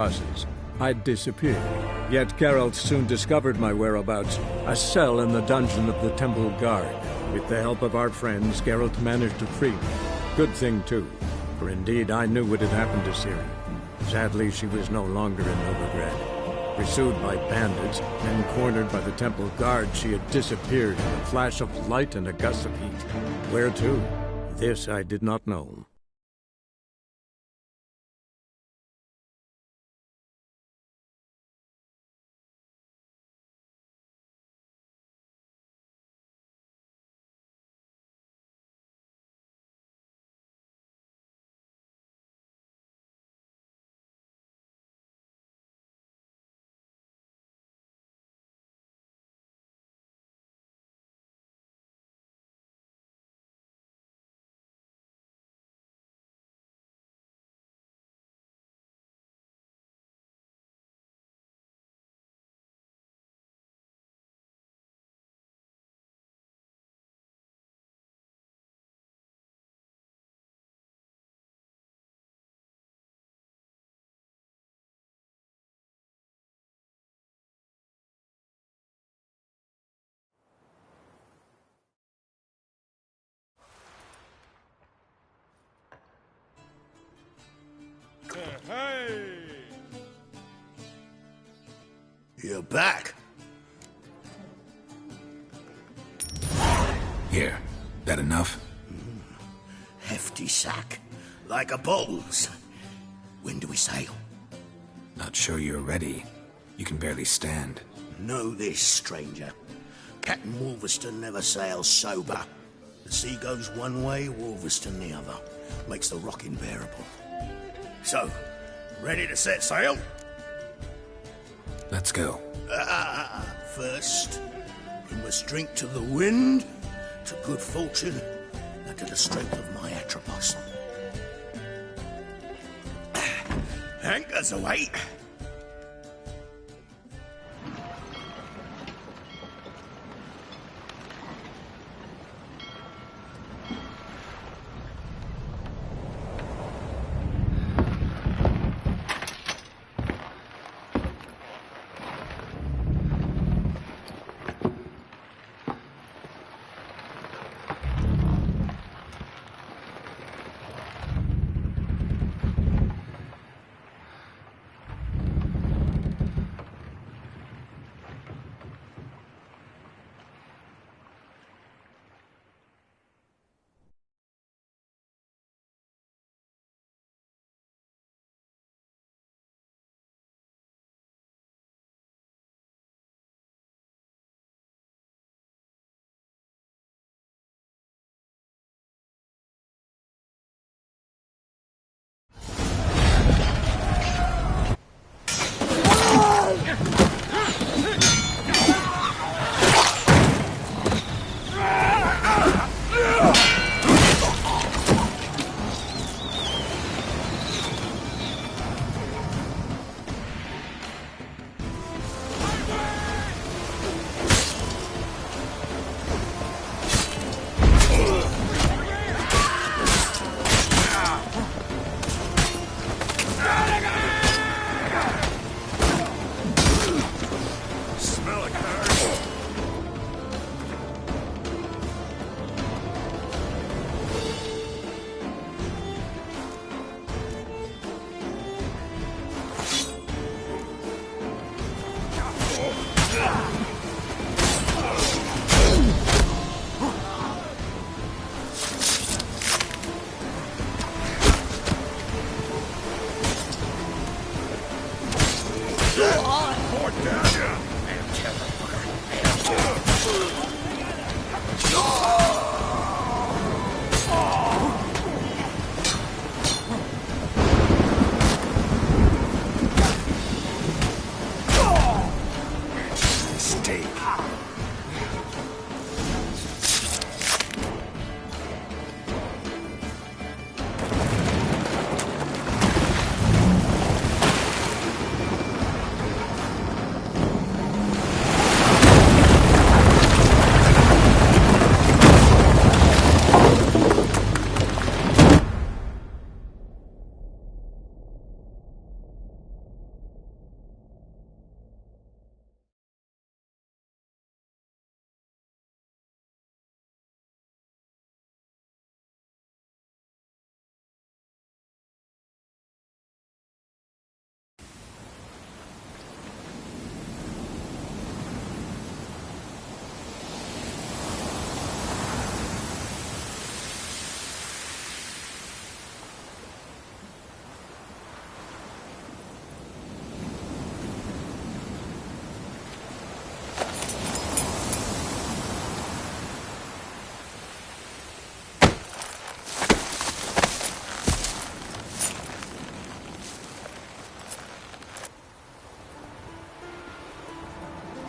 bosses. I'd disappeared. Yet Geralt soon discovered my whereabouts, a cell in the dungeon of the Temple Guard. With the help of our friends, Geralt managed to free me. Good thing, too, for indeed I knew what had happened to Ciri. Sadly, she was no longer in Novigrad. Pursued by bandits, and cornered by the Temple Guard, she had disappeared in a flash of light and a gust of heat. Where to? This I did not know. Hey! You're back. Here, that enough? Hefty sack. Like a bull's. When do we sail? Not sure you're ready. You can barely stand. Know this, stranger. Captain Wolverston never sails sober. The sea goes one way, Wolverston the other. Makes the rocking bearable. So, ready to set sail? Let's go. First, we must drink to the wind, to good fortune, and to the strength of my Atropos. Anchors away.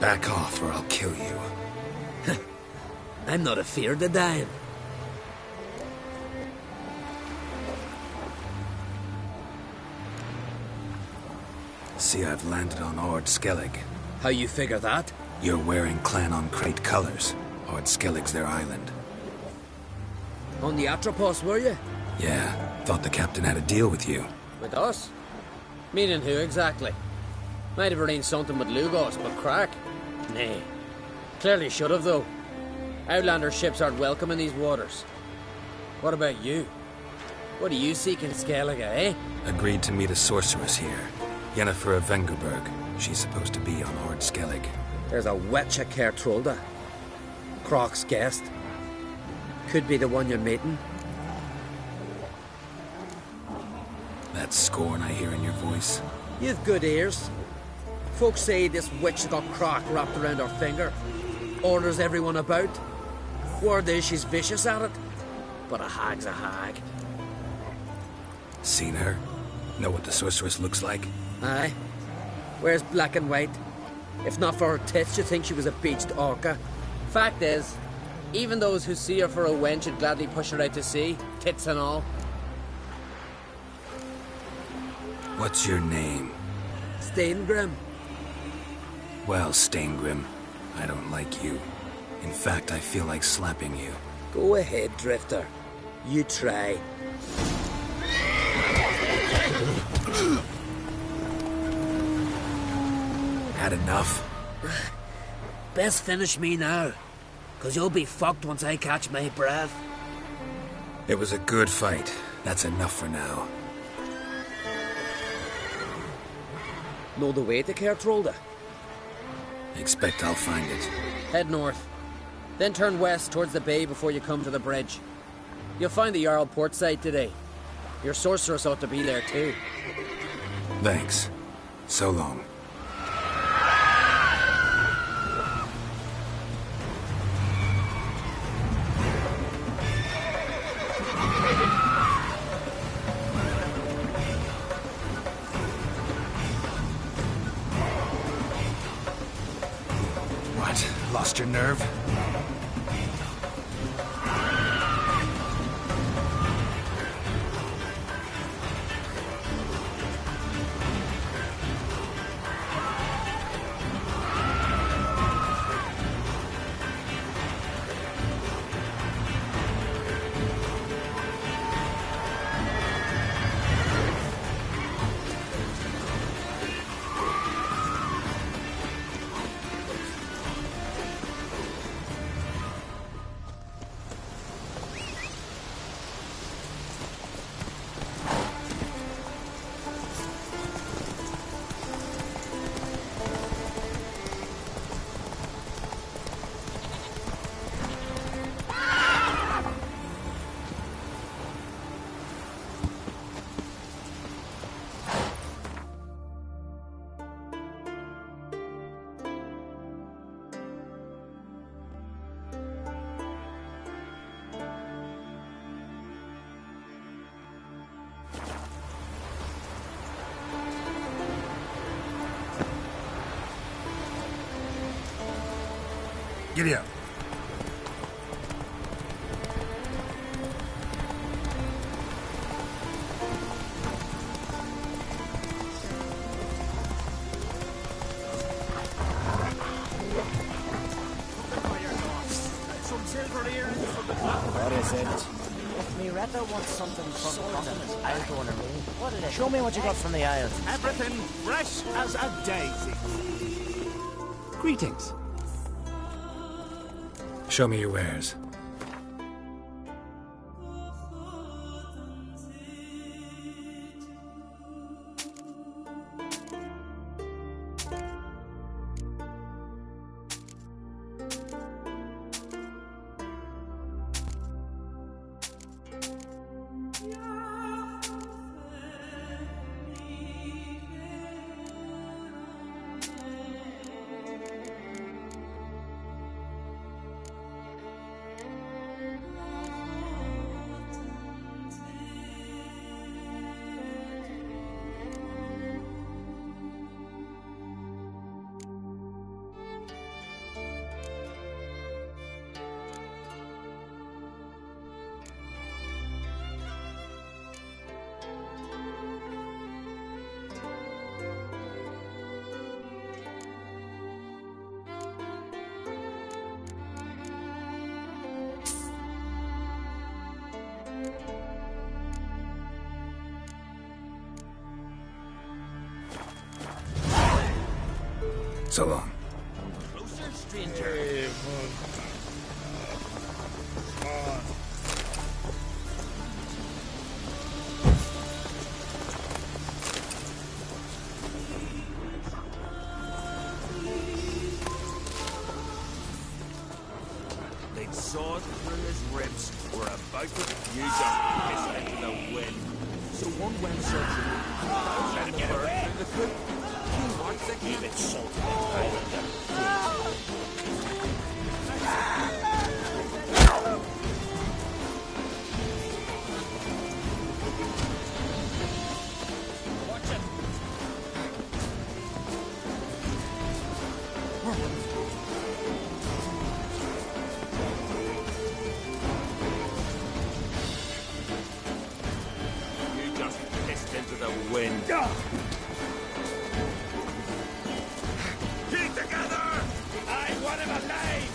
Back off or I'll kill you. I'm not afeard of dying. See, I've landed on Ord Skellig. How you figure that? You're wearing Clan on Crate colors. Ord Skellig's their island. On the Atropos, were you? Yeah, thought the captain had a deal with you. With us? Meaning who exactly? Might have arranged something with Lugos, but crack? Nay. Clearly should have, though. Outlander ships aren't welcome in these waters. What about you? What do you seek in Skellige, eh? Agreed to meet a sorceress here. Yennefer of Vengerberg. She's supposed to be on Ord Skellig. There's a wetcha Kertrolda. Croc's guest. Could be the one you're meeting. That scorn I hear in your voice. You've good ears. Folks say this witch got Croc wrapped around her finger. Orders everyone about. Word is she's vicious at it. But a hag's a hag. Seen her? Know what the sorceress looks like? Aye. Wears black and white. If not for her tits, you'd think she was a beached orca. Fact is, even those who see her for a wench would gladly push her out to sea, tits and all. What's your name? Steingrim. Well, Steingrim, I don't like you. In fact, I feel like slapping you. Go ahead, Drifter. You try. Had enough? Best finish me now, 'cause you'll be fucked once I catch my breath. It was a good fight. That's enough for now. Know the way to Kertrolda? Expect I'll find it. Head north. Then turn west towards the bay before you come to the bridge. You'll find the Jarl port side today. Your sorceress ought to be there too. Thanks. So long. What? Lost your nerve? Giddy up. What is it? If Miretta wants something from the continent, I'll go on a roll. What is it? Show me what you got from the isles. Everything fresh as a daisy. Greetings. Show me your wares. So long. Closer, stranger. They'd sawed through his ribs. We're about to fuse our piss into the wind. So one went searching. Trying to get away. The cook. He wants to keep it salted and watch it. You just pissed into the wind. Keep together! I want him alive!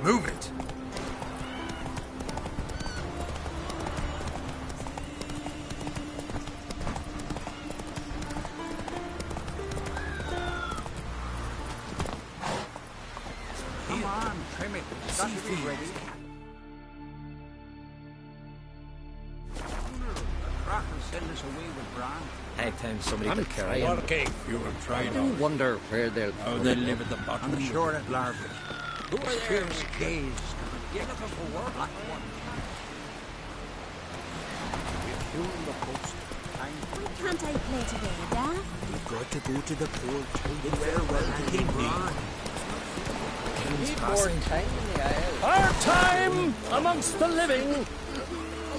Move it! Come on, trim it. It's got to be ready. Crack will send us away with Bran. Hang time somebody could carry him. Working. You were trying I do wonder where they'll... how they live at the bottom. I'm sure at Larvish. Who are they? Fierce gaze. You're looking for work? Black one. We're fueling the post. time. Why can't I play today, Dad? We've got to go to the port. It's farewell to King Bran. Need more time in the Isle. Our time amongst the living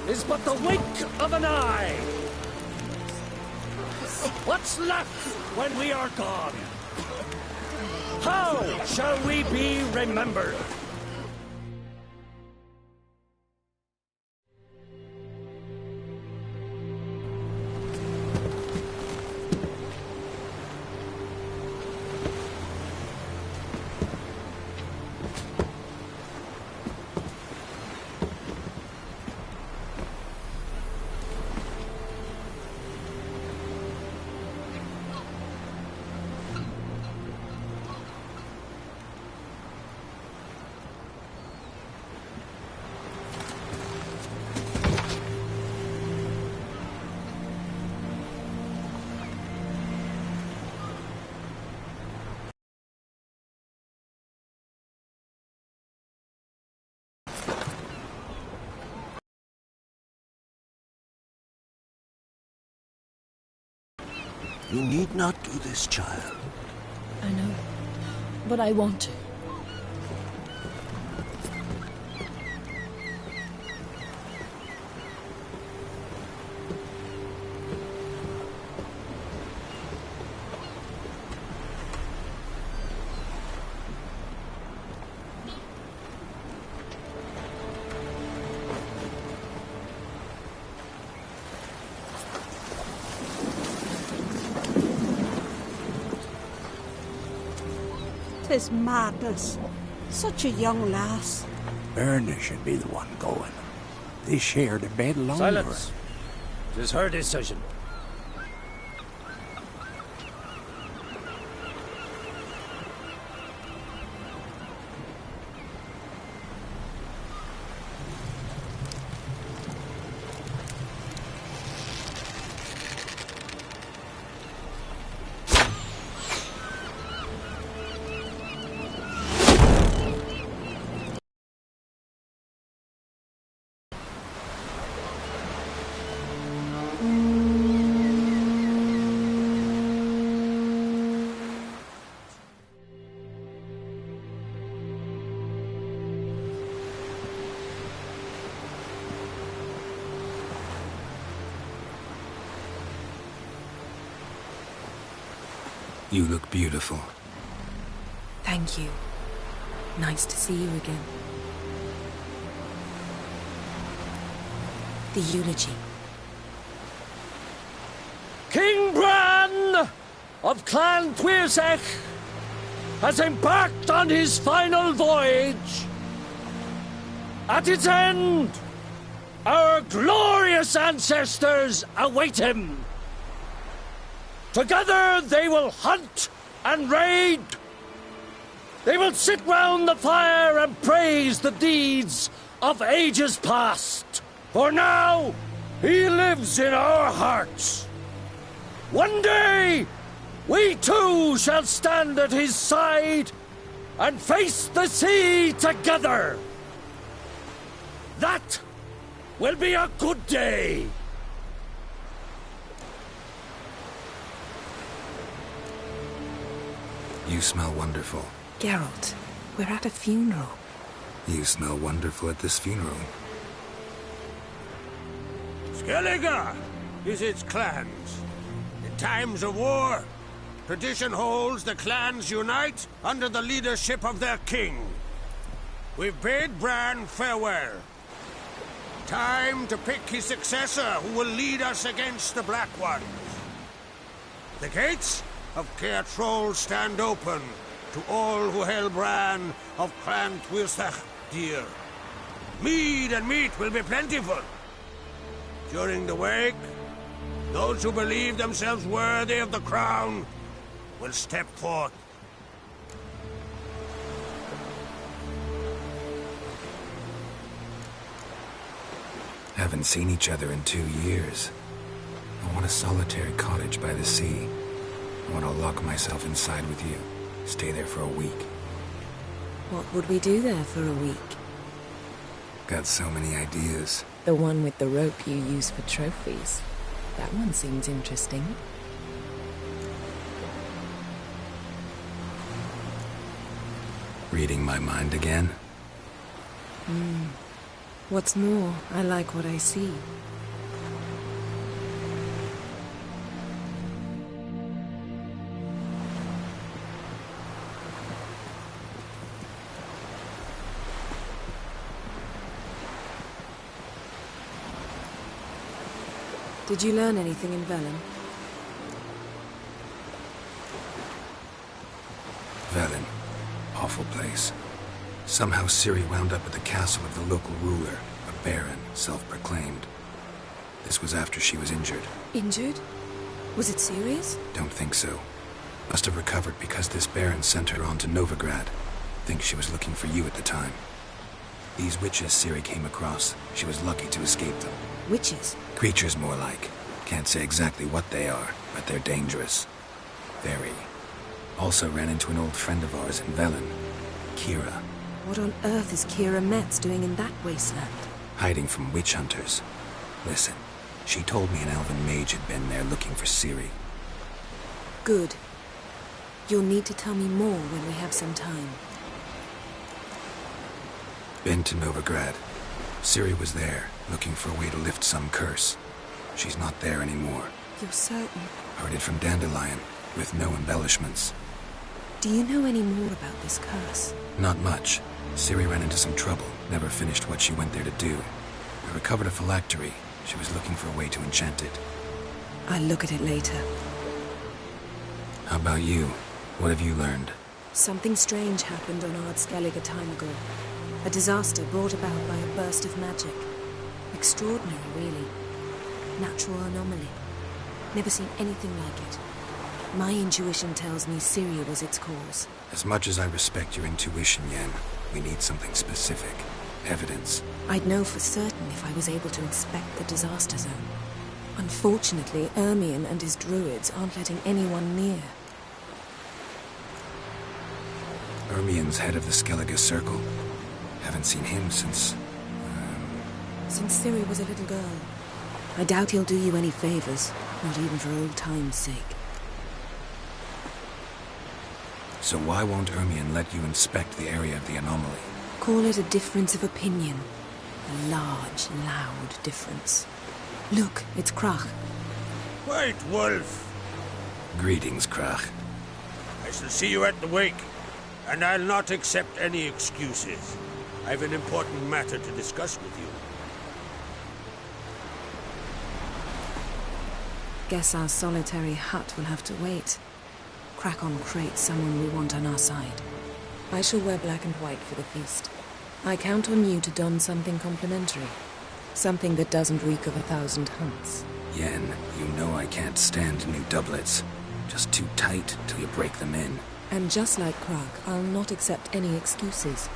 is but the wink of an eye. What's left when we are gone? How shall we be remembered? You need not do this, child. I know, but I want to. Tis madness. Such a young lass. Erna should be the one going. They shared a bed longer. Silence. It is her decision. You look beautiful. Thank you. Nice to see you again. The eulogy. King Bran of Clan Tuirsech has embarked on his final voyage. At its end, our glorious ancestors await him. Together they will hunt and raid. They will sit round the fire and praise the deeds of ages past. For now, he lives in our hearts. One day, we too shall stand at his side and face the sea together. That will be a good day. You smell wonderful. Geralt, we're at a funeral. You smell wonderful at this funeral. Skellige is its clans. In times of war, tradition holds the clans unite under the leadership of their king. We've bid Bran farewell. Time to pick his successor who will lead us against the Black Ones. The gates of Caer Troll stand open to all who held Bran of Clan Tuirsech dear. Mead and meat will be plentiful. During the wake, those who believe themselves worthy of the crown will step forth. Haven't seen each other in 2 years. I want a solitary cottage by the sea. I want to lock myself inside with you. Stay there for a week. What would we do there for a week? Got so many ideas. The one with the rope you use for trophies. That one seems interesting. Reading my mind again? What's more, I like what I see. Did you learn anything in Velen? Velen. Awful place. Somehow Ciri wound up at the castle of the local ruler, a baron, self-proclaimed. This was after she was injured. Injured? Was it serious? Don't think so. Must have recovered because this baron sent her on to Novigrad. Think she was looking for you at the time. These witches Ciri came across, she was lucky to escape them. Witches? Creatures, more like. Can't say exactly what they are, but they're dangerous. Very. Also ran into an old friend of ours in Velen, Kira. What on earth is Kira Metz doing in that wasteland? Hiding from witch hunters. Listen, she told me an elven mage had been there looking for Ciri. Good. You'll need to tell me more when we have some time. Been to Novigrad. Ciri was there, looking for a way to lift some curse. She's not there anymore. You're certain? Heard it from Dandelion, with no embellishments. Do you know any more about this curse? Not much. Ciri ran into some trouble, never finished what she went there to do. We recovered a phylactery. She was looking for a way to enchant it. I'll look at it later. How about you? What have you learned? Something strange happened on Ardskellig a time ago. A disaster brought about by a burst of magic. Extraordinary, really. Natural anomaly. Never seen anything like it. My intuition tells me Ciri was its cause. As much as I respect your intuition, Yen, we need something specific. Evidence. I'd know for certain if I was able to inspect the disaster zone. Unfortunately, Ermion and his druids aren't letting anyone near. Ermion's head of the Skellige Circle. Haven't seen him since... Since Ciri was a little girl. I doubt he'll do you any favors, not even for old time's sake. So why won't Ermion let you inspect the area of the anomaly? Call it a difference of opinion. A large, loud difference. Look, it's Krach. White Wolf! Greetings, Krach. I shall see you at the wake, and I'll not accept any excuses. I've an important matter to discuss with you. Guess our solitary hut will have to wait. Crack on crate's someone we want on our side. I shall wear black and white for the feast. I count on you to don something complimentary. Something that doesn't reek of 1,000 hunts. Yen, you know I can't stand new doublets. Just too tight till you break them in. And just like Krag, I'll not accept any excuses.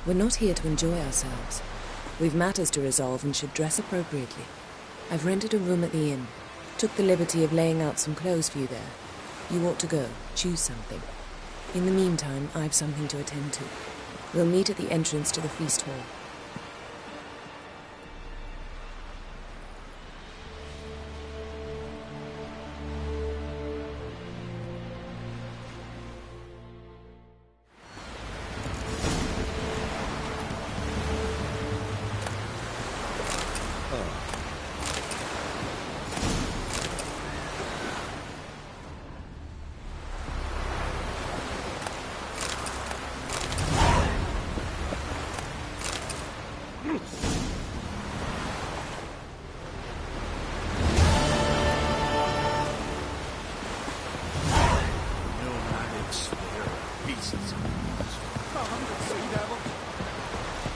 We're not here to enjoy ourselves. We've matters to resolve and should dress appropriately. I've rented a room at the inn. Took the liberty of laying out some clothes for you there. You ought to go. Choose something. In the meantime, I've something to attend to. We'll meet at the entrance to the feast hall.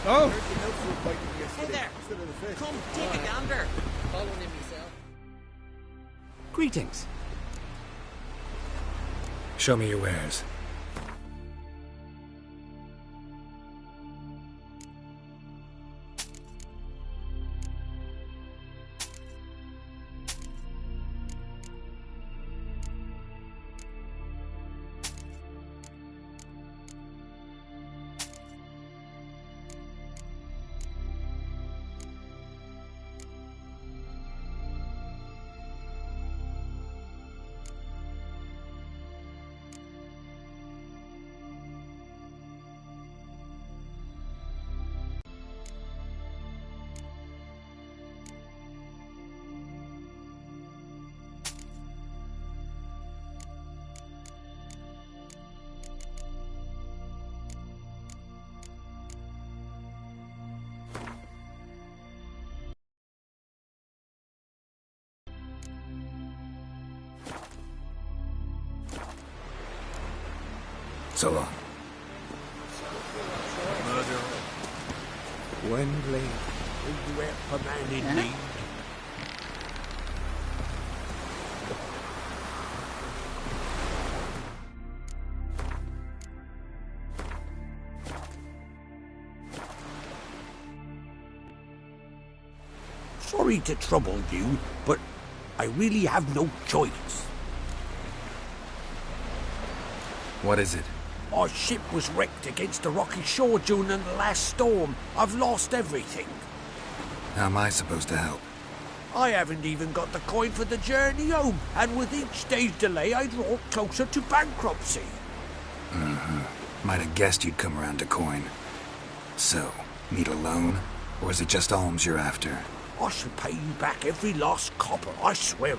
Oh! Hey there! Come take a gander! Following him yourself. Greetings. Show me your wares. So long. Murderer. Wendley, will you help a man in need? Sorry to trouble you, but I really have no choice. What is it? Our ship was wrecked against a rocky shore during the last storm. I've lost everything. How am I supposed to help? I haven't even got the coin for the journey home, and with each day's delay, I draw closer to bankruptcy. Might have guessed you'd come around to coin. So, need a loan? Or is it just alms you're after? I shall pay you back every last copper, I swear it.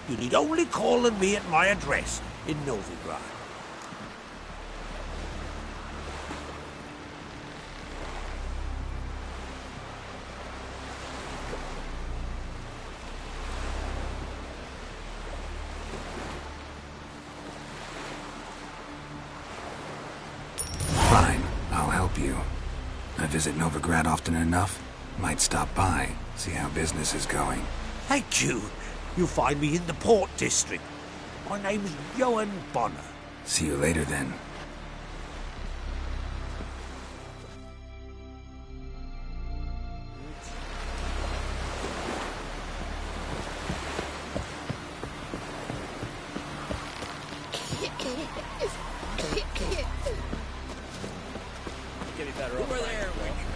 You need only call on me at my address in Novigrad. Fine, I'll help you. I visit Novigrad often enough. Might stop by, see how business is going. Thank you. You'll find me in the Port District. My name's Johan Bonner. See you later then. Over there, Winwin.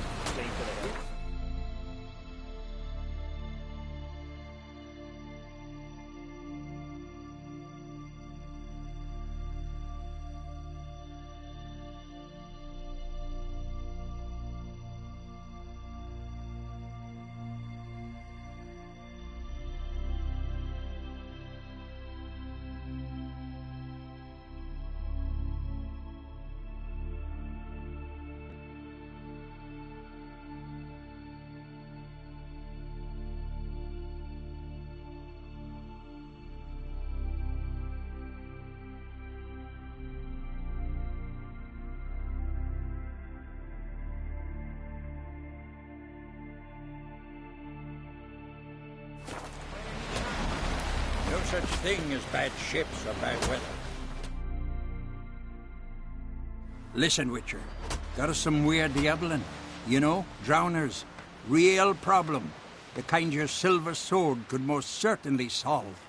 No such thing as bad ships or bad weather. Listen, Witcher. Got us some weird diabling. You know, drowners. Real problem. The kind your silver sword could most certainly solve.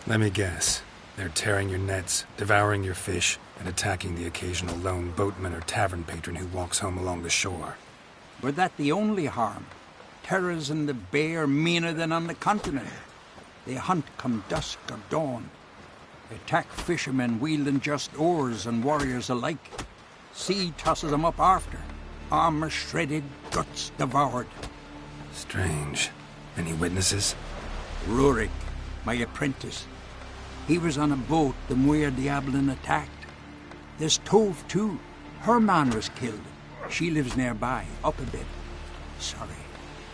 Let me guess. They're tearing your nets, devouring your fish, and attacking the occasional lone boatman or tavern patron who walks home along the shore. But that the only harm? Terrors in the bay are meaner than on the continent. They hunt come dusk or dawn. Attack fishermen wielding just oars and warriors alike. Sea tosses them up after. Armor shredded, guts devoured. Strange. Any witnesses? Rurik, my apprentice. He was on a boat the Muir Diablin attacked. There's Tove, too. Her man was killed. She lives nearby, up a bit. Sorry,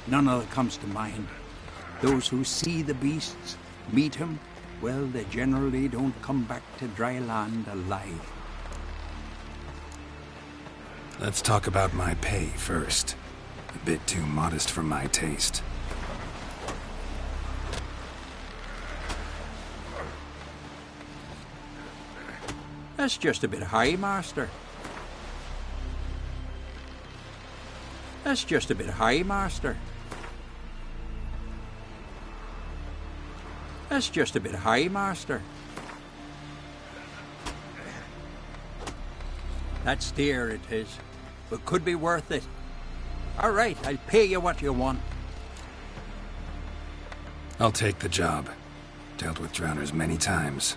none of it comes to mind. Those who see the beasts, meet him, well, they generally don't come back to dry land alive. Let's talk about my pay first. A bit too modest for my taste. That's just a bit high, Master. That's just a bit high, Master. That's just a bit high, Master. That's dear, it is, but could be worth it. All right, I'll pay you what you want. I'll take the job. Dealt with drowners many times.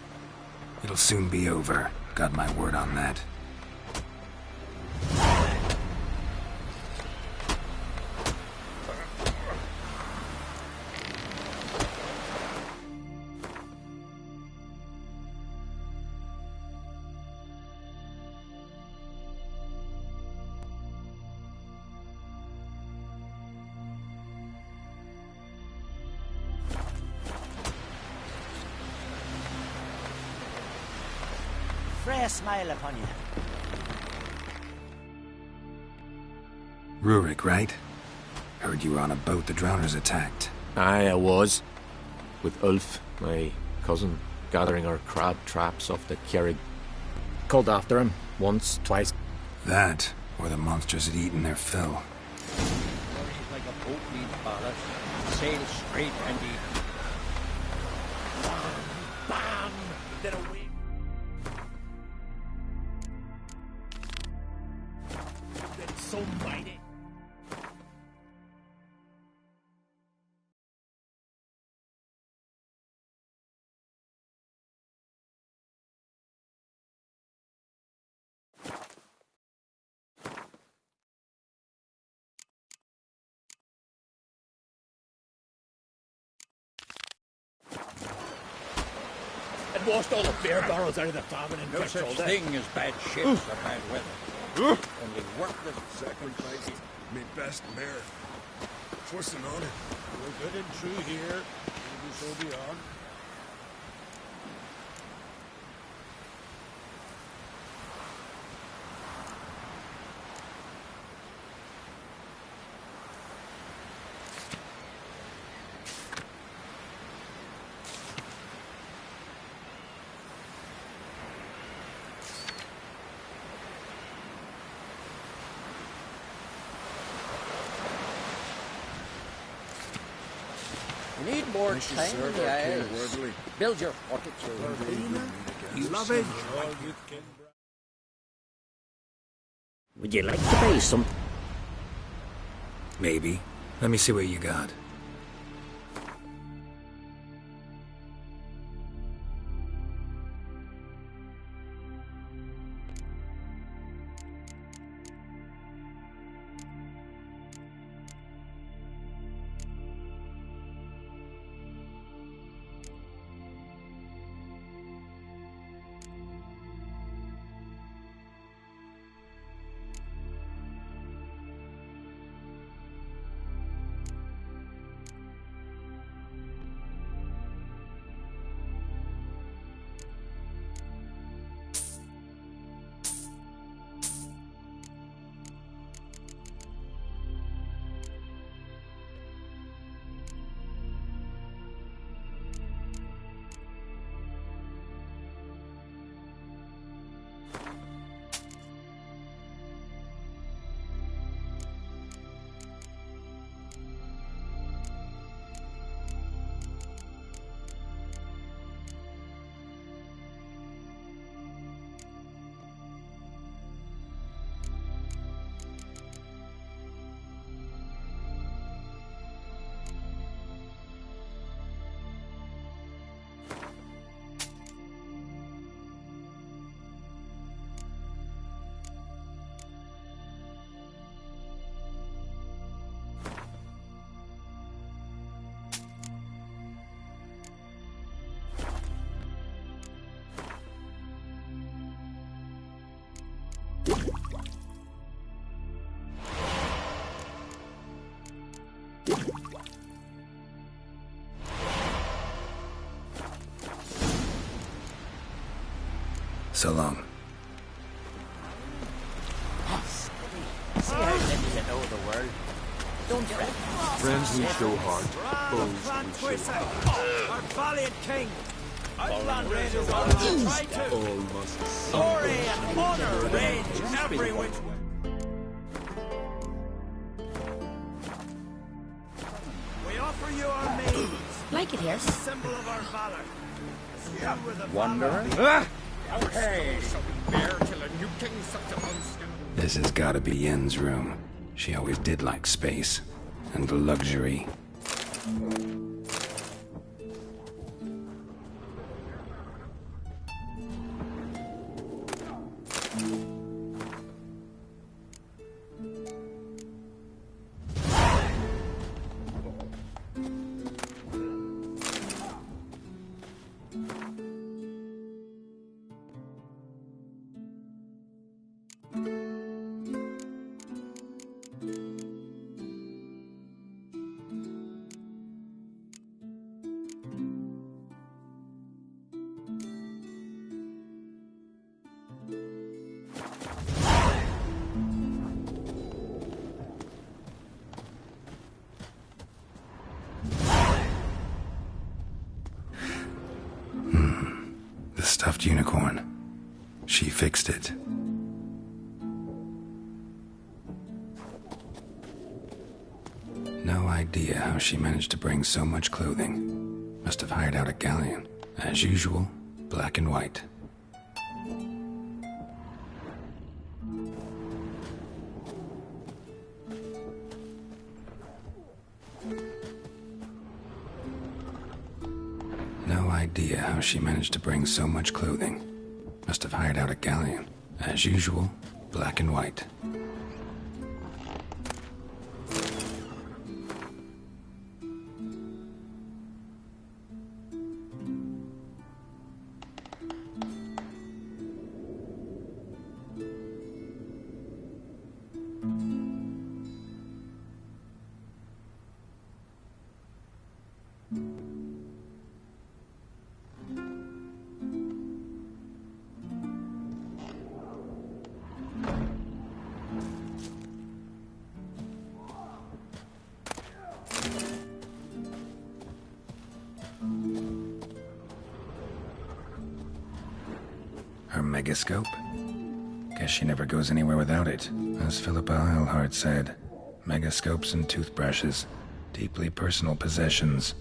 It'll soon be over. Got my word on that. frae smile upon you. Rurik, right? Heard you were on a boat the drowners attacked. Aye, I was. With Ulf, my cousin, gathering our crab traps off the Keurig. Called after him, once, twice. That, or the monsters had eaten their fill. Like a boat needs ballast. Sail straight and eat. Bam! Then away. Then somebody. And washed all the beer barrels out of the tavern in No petrol. such thing as bad ships or bad weather. Only worthless Sacrifice me best mare. What's an honor? We're good and true here. Maybe so beyond. You need more time in the Isles. Build your fortitude. You savage. Would you like to buy some? Maybe. Let me see what you got. So long. See how little you know the world. Don't fret. Friends we show heart, foes we show heart. Our valiant king! Outland raiders on the try to! All must Glory and honor range every which way! We offer you our maidens, Like it here. symbol of our valor. You were the Wanderer? Hey! Bear till a new king such a monster. This has gotta be Yen's room. She always did like space. And luxury. stuffed unicorn. She fixed it. No idea how she managed to bring so much clothing. Must have hired out a galleon. As usual, black and white. No idea how she managed to bring so much clothing. Must have hired out a galleon. As usual, black and white. Her megascope? Guess she never goes anywhere without it. As Philippa Eilhart said, megascopes and toothbrushes, deeply personal possessions.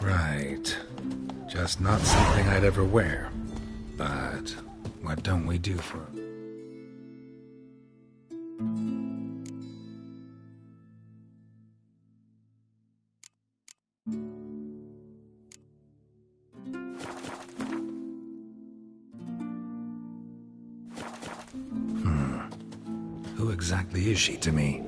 Right. Just not something I'd ever wear. But what don't we do for... Who exactly is she to me?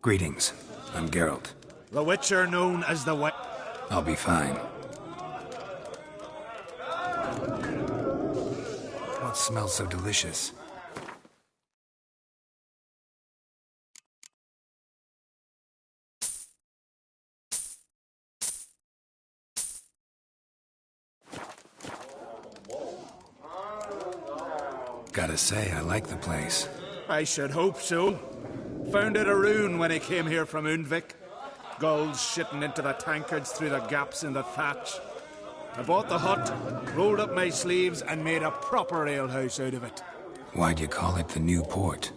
Greetings. I'm Geralt. The Witcher known as the I'll be fine. What smells so delicious? Gotta say, I like the place. I should hope so. Found it a ruin when I came here from Undvik. Gulls shitting into the tankards through the gaps in the thatch. I bought the hut, rolled up my sleeves, and made a proper alehouse out of it. Why'd you call it the New Port?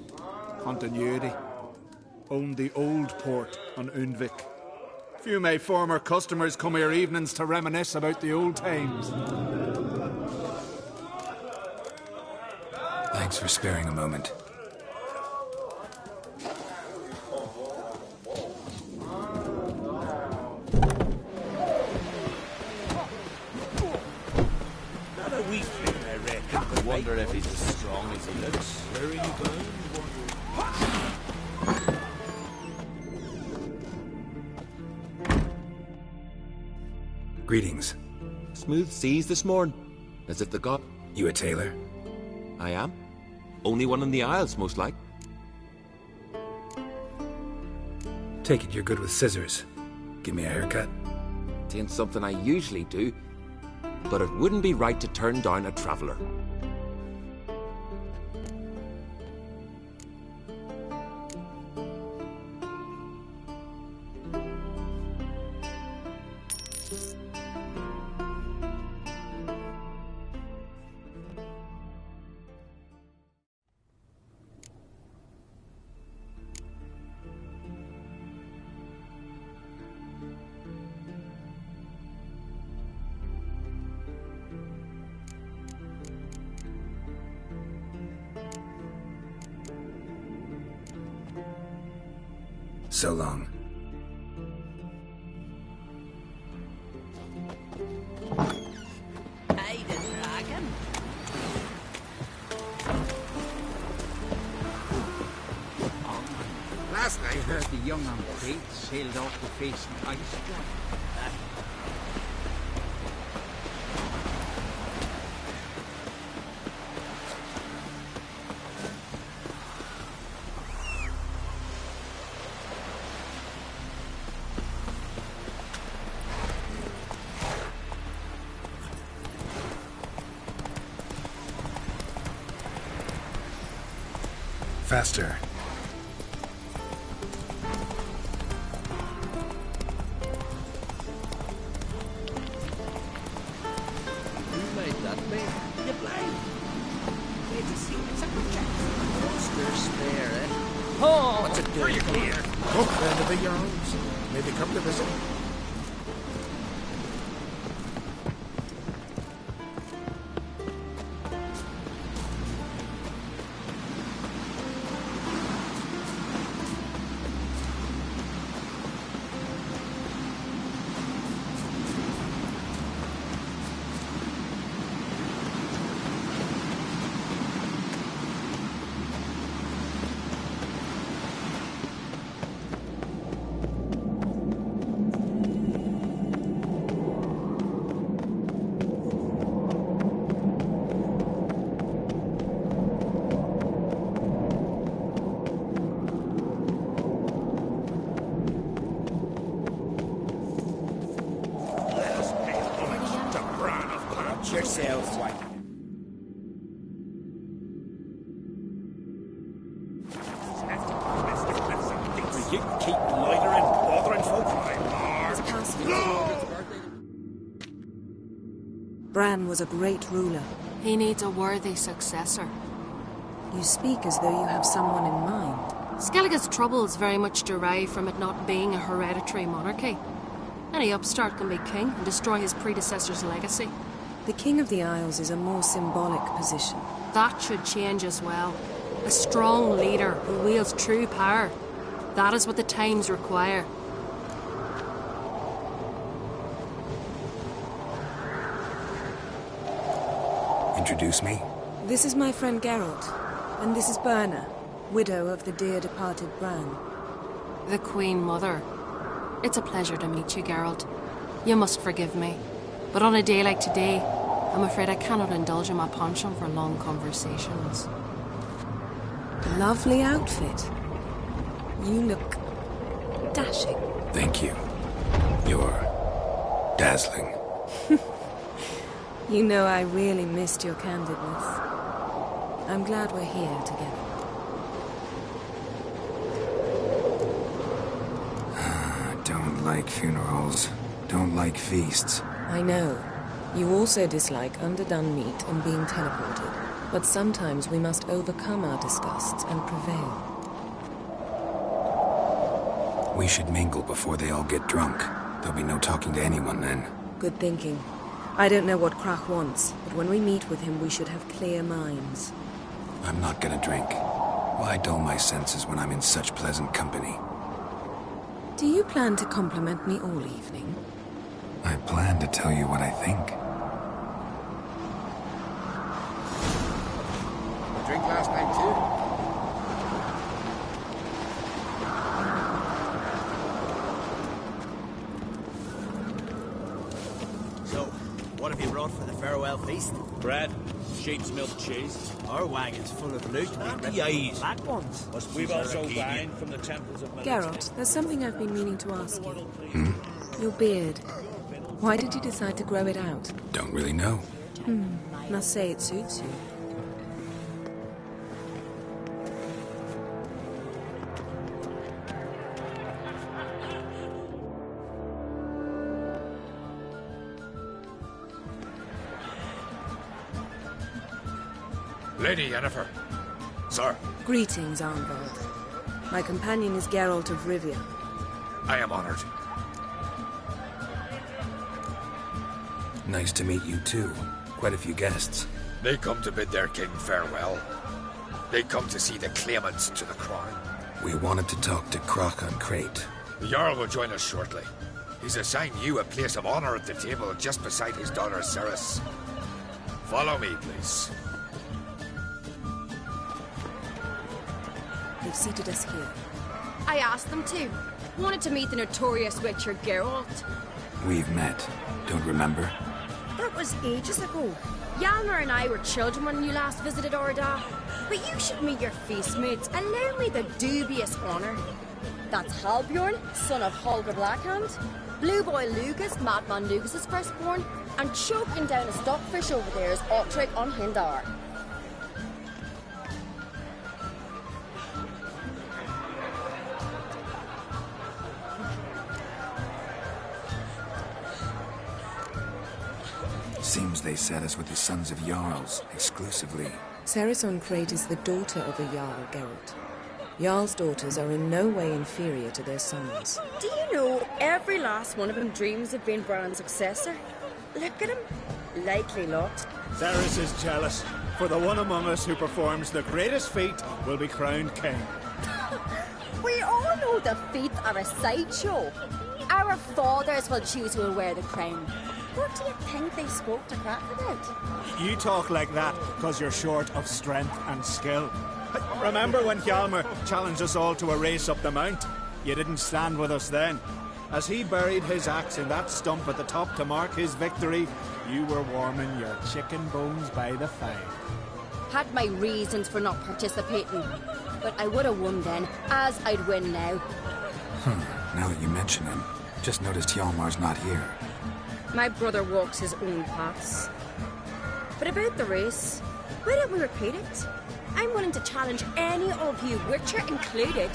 Continuity. Owned the old port on Undvik. Few of my former customers come here evenings to reminisce about the old times. Thanks for sparing a moment. Not a wee thing, I reckon. I wonder if he's as strong as he looks. Where are you going? Greetings. Smooth seas this morning. As if the god... You a tailor? I am. Only one in the Isles, most like. Take it you're good with scissors. Give me a haircut. It ain't something I usually do, but it wouldn't be right to turn down a traveller. So long. Hey, the dragon. Last I heard, the young unpaid sailed off to face the ice giant. Faster. Who made that thing? You blind. Wait to see. It's a project. Monster spare, eh? Oh, what's it doing here? Oh, friend of the yarns. Maybe come to visit. Yourself, wife. You keep loitering, bothering folk. Bran was a great ruler. He needs a worthy successor. You speak as though you have someone in mind. Skellige's troubles very much derive from it not being a hereditary monarchy. Any upstart can be king and destroy his predecessor's legacy. The King of the Isles is a more symbolic position. That should change as well. A strong leader who wields true power. That is what the times require. Introduce me? This is my friend Geralt, and this is Birna, widow of the dear departed Bran. The Queen Mother. It's a pleasure to meet you, Geralt. You must forgive me. But on a day like today, I'm afraid I cannot indulge in my penchant for long conversations. Lovely outfit. You look dashing. Thank you. You're dazzling. You know, I really missed your candidness. I'm glad we're here together. Don't like funerals. Don't like feasts. I know. You also dislike underdone meat and being teleported. But sometimes we must overcome our disgusts and prevail. We should mingle before they all get drunk. There'll be no talking to anyone then. Good thinking. I don't know what Krach wants, but when we meet with him, we should have clear minds. I'm not gonna drink. Why dull my senses when I'm in such pleasant company? Do you plan to compliment me all evening? I plan to tell you what I think. Drink last night too? So, what have you brought for the farewell feast? Bread, sheep's milk cheese. Our wagon's full of loot. Black ones. We've also wine from the temples of Geralt, there's something I've been meaning to ask you. Your beard. Why did you decide to grow it out? Don't really know. Must say it suits you. Lady Yennefer. Sir. Greetings, Arnvald. My companion is Geralt of Rivia. I am honored. Nice to meet you too. Quite a few guests. They come to bid their king farewell. They come to see the claimants to the crown. We wanted to talk to Krach on Crate. The Jarl will join us shortly. He's assigned you a place of honor at the table just beside his daughter Ceres. Follow me, please. They've seated us here. I asked them to. Wanted to meet the notorious witcher Geralt. We've met. Don't remember? That was ages ago. Hjalmar and I were children when you last visited Orda. But you should meet your feast mates. Allow me the dubious honour. That's Halbjorn, son of Holger Blackhand. Blue Boy Lucas, Madman Lucas's firstborn. And choking down a stockfish over there is Otrek on Hindar. Seems they set us with the sons of Jarls, exclusively. Ceres on Crate is the daughter of a Jarl, Geralt. Jarl's daughters are in no way inferior to their sons. Do you know every last one of them dreams of being Bran's successor? Look at him. Likely lot. Ceres is jealous, for the one among us who performs the greatest feat will be crowned king. We all know the feet are a sideshow. Our fathers will choose who will wear the crown. What do you think they spoke to Krach about? You talk like that because you're short of strength and skill. Remember when Hjalmar challenged us all to a race up the mount? You didn't stand with us then. As he buried his axe in that stump at the top to mark his victory, you were warming your chicken bones by the fire. Had my reasons for not participating, but I would have won then, as I'd win now. Now that you mention him, just noticed Hjalmar's not here. My brother walks his own paths. But about the race, why don't we repeat it? I'm willing to challenge any of you, Witcher included.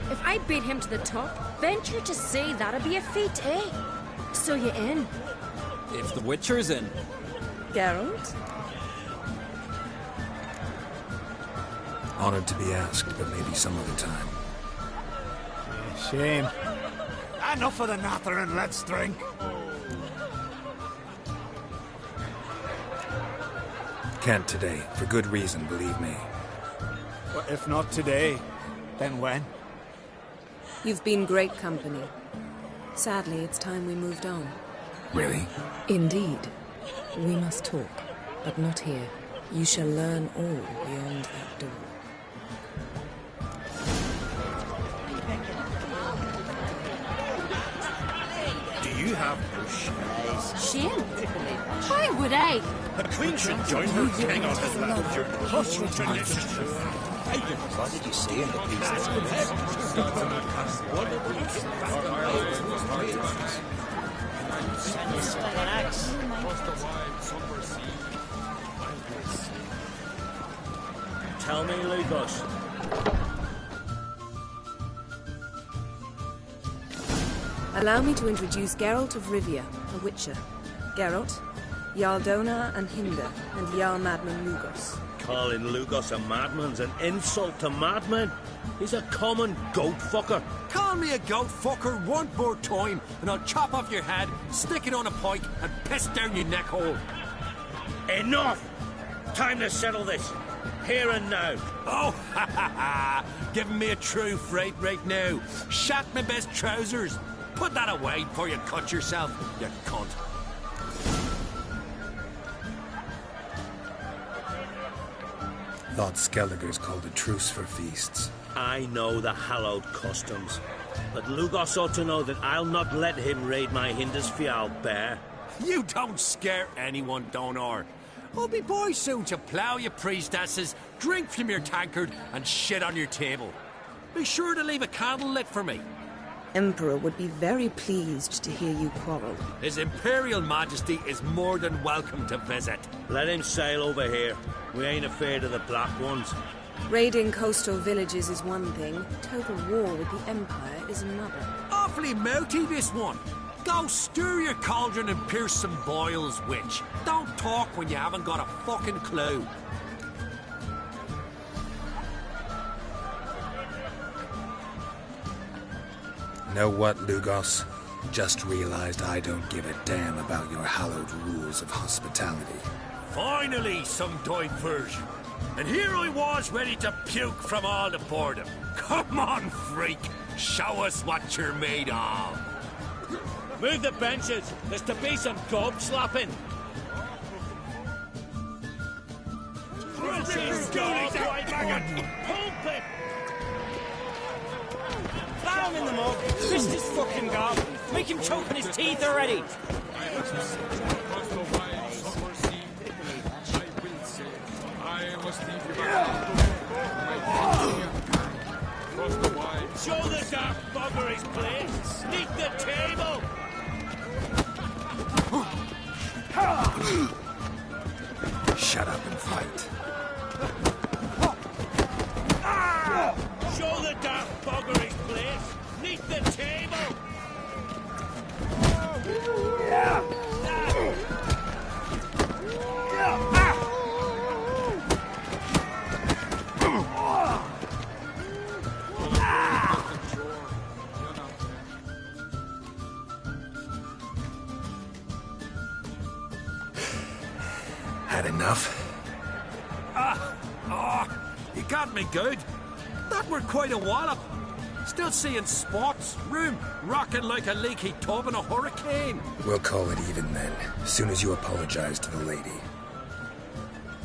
If I beat him to the top, venture to say that'd be a feat, eh? So you in? If the Witcher's in. Geralt? Honored to be asked, but maybe some other time. Shame. Enough of the nattering, let's drink. Can't today, for good reason, believe me. Well, if not today, then when? You've been great company. Sadly, it's time we moved on. Really? Indeed. We must talk, but not here. You shall learn all beyond that door. You have no shame. Shame? Why would I? The Queen should join her king on his lap during cultural traditions. What did you see in the piece? Tell me, Lugos. Allow me to introduce Geralt of Rivia, a witcher. Geralt, Jarl Dona and Hinder, and Jarl Madman Lugos. Calling Lugos a madman's an insult to madmen. He's a common goat fucker. Call me a goat fucker one more time, and I'll chop off your head, stick it on a pike, and piss down your neck hole. Enough! Time to settle this. Here and now. Oh, ha ha ha! Giving me a true fright right now. Shat my best trousers. Put that away before you cut yourself, you cunt. Thought Skelliger's called a truce for feasts. I know the hallowed customs, but Lugos ought to know that I'll not let him raid my Hindisfial bear. You don't scare anyone, Donar. I'll be boy soon to plough your priestesses, drink from your tankard, and shit on your table. Be sure to leave a candle lit for me. Emperor would be very pleased to hear you quarrel. His Imperial Majesty is more than welcome to visit. Let him sail over here. We ain't afraid of the Black Ones. Raiding coastal villages is one thing. Total war with the Empire is another. Awfully mouthy, this one. Go stir your cauldron and pierce some boils, witch. Don't talk when you haven't got a fucking clue. Know what, Lugos? Just realized I don't give a damn about your hallowed rules of hospitality. Finally, some diversion. And here I was ready to puke from all the boredom. Come on, freak. Show us what you're made of. Move the benches. There's to be some gob slapping. Pump it! Plow him in the mug. Twist his fucking gob. Make him choke on his teeth already. Show the dark bugger his place. Sneak the table. Shut up and fight. Show the dark bugger his place. Sneak the table. Had enough? You got me good. That were quite a wallop. Still seeing spots, room, rocking like a leaky tub in a hurricane. We'll call it even then, as soon as you apologize to the lady.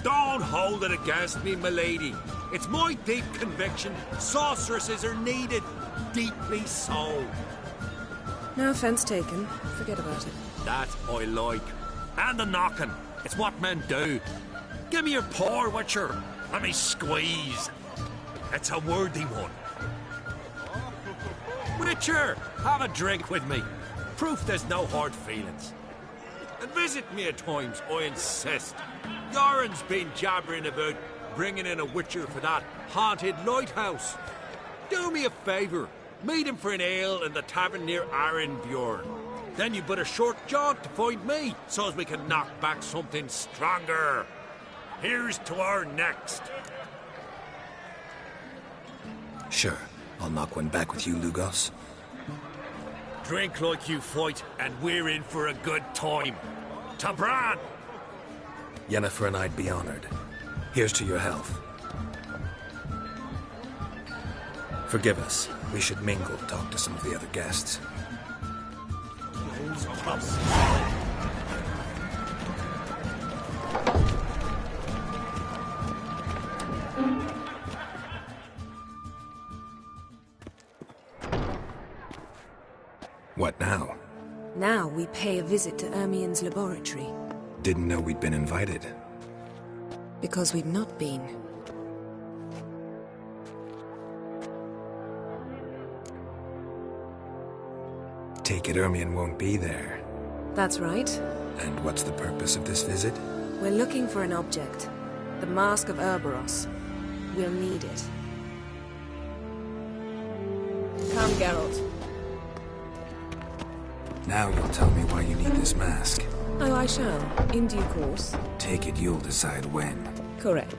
Don't hold it against me, milady. It's my deep conviction sorceresses are needed. Deeply so. No offense taken. Forget about it. That I like. And the knocking. It's what men do. Give me your paw, Witcher. Let me squeeze. It's a worthy one. Witcher, have a drink with me. Proof there's no hard feelings. And visit me at times, I insist. Goran's been jabbering about bringing in a Witcher for that haunted lighthouse. Do me a favour. Meet him for an ale in the tavern near Arenbjorn. Then you but a short jaunt to find me, so as we can knock back something stronger. Here's to our next. Sure, I'll knock one back with you, Lugos. Drink like you fight, and we're in for a good time. Tabran! Yennefer and I'd be honored. Here's to your health. Forgive us. We should mingle, talk to some of the other guests. What now? Now we pay a visit to Ermien's laboratory. Didn't know we'd been invited. Because we've not been. Take it Ermien won't be there. That's right. And what's the purpose of this visit? We're looking for an object. The Mask of Ouroboros. We'll need it. Come, Geralt. Now you'll tell me why you need this mask. Oh, I shall. In due course. Take it you'll decide when. Correct.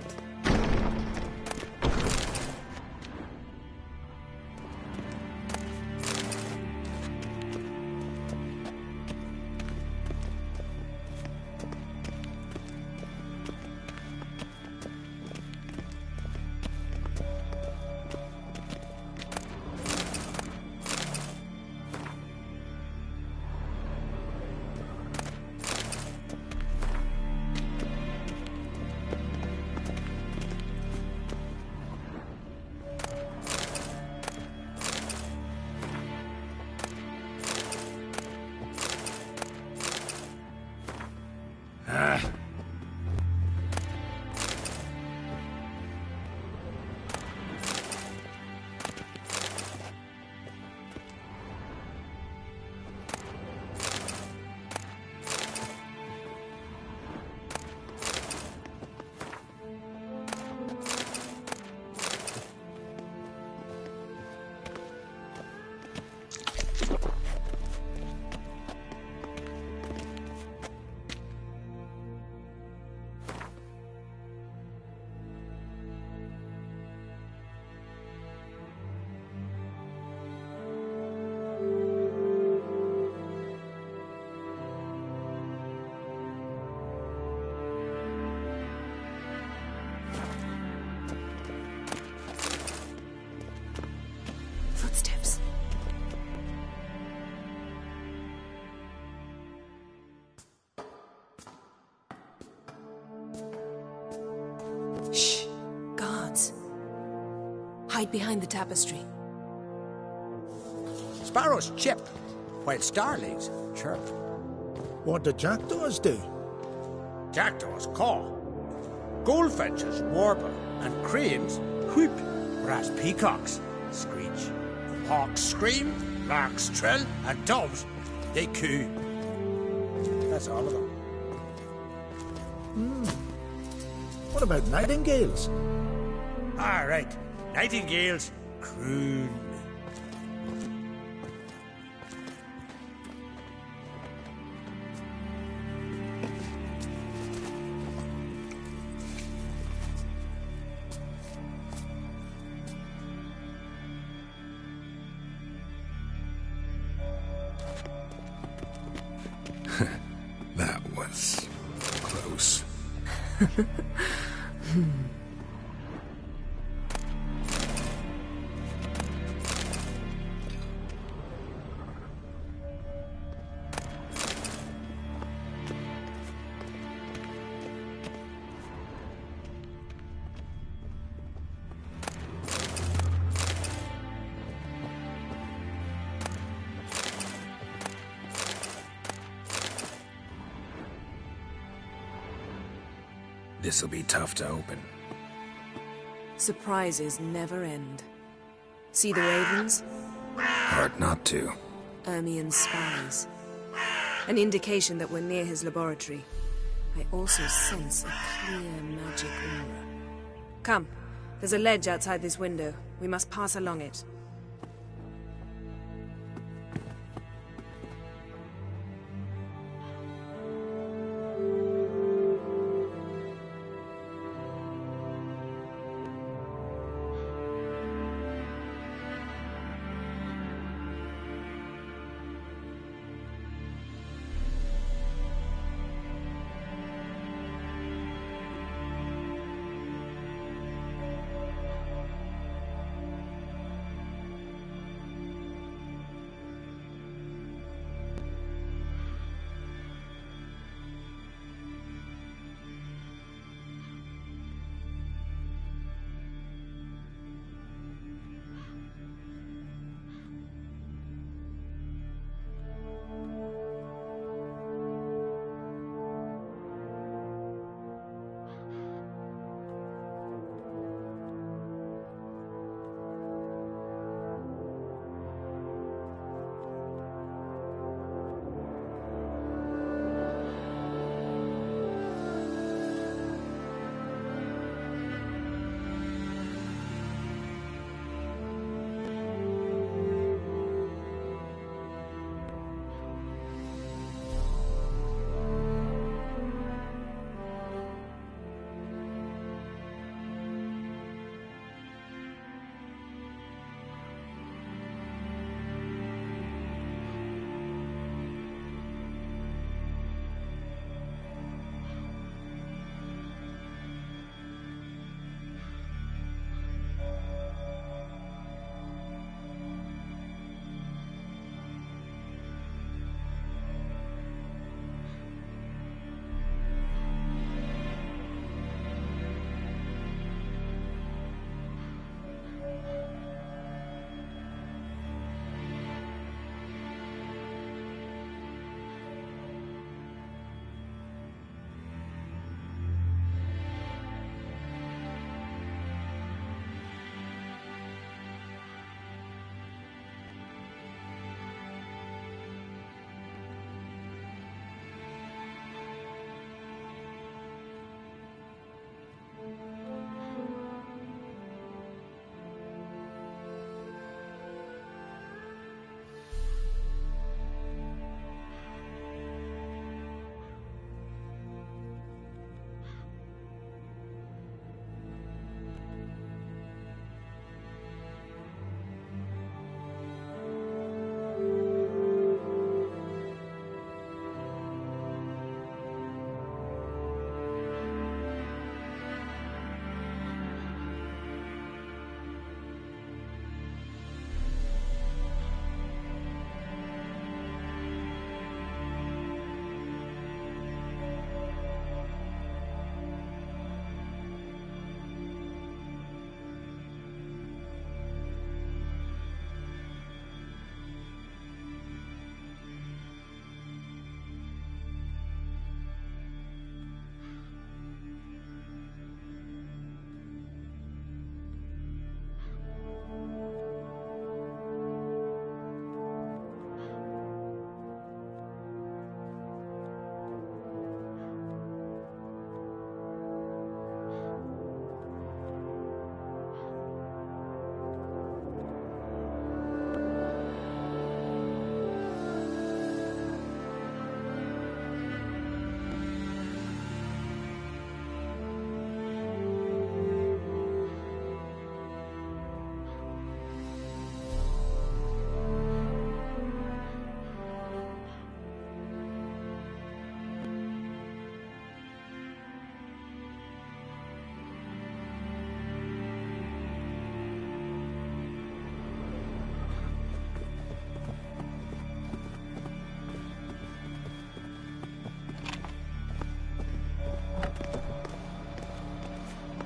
Footsteps. Shh. Guards. Hide behind the tapestry. Sparrows chip, while starlings chirp. What do jackdaws do? Jackdaws caw. Goldfinches warble, and cranes whoop, whereas peacocks screech. Hawks scream, larks trill, and doves, they coo. That's all of them. What about nightingales? All right, nightingales croon. That was close. This'll be tough to open. Surprises never end. See the ravens? Hard not to. Ermien's spies. An indication that we're near his laboratory. I also sense a clear magic aura. Come, there's a ledge outside this window. We must pass along it.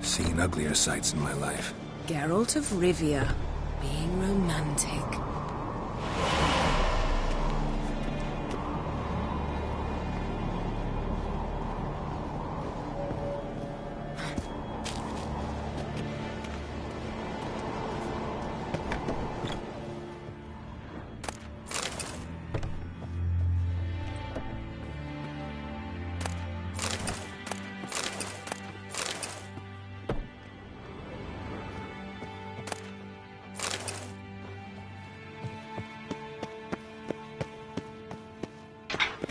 Seen uglier sights in my life. Geralt of Rivia, being romantic.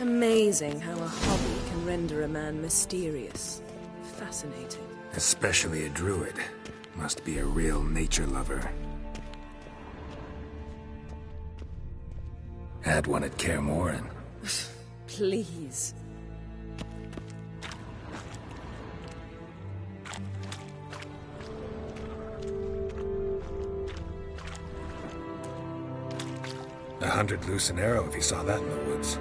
Amazing how a hobby can render a man mysterious. Fascinating. Especially a druid. Must be a real nature lover. Had one at Kaer Morhen. Please. $100 loose an arrow if you saw that in the woods.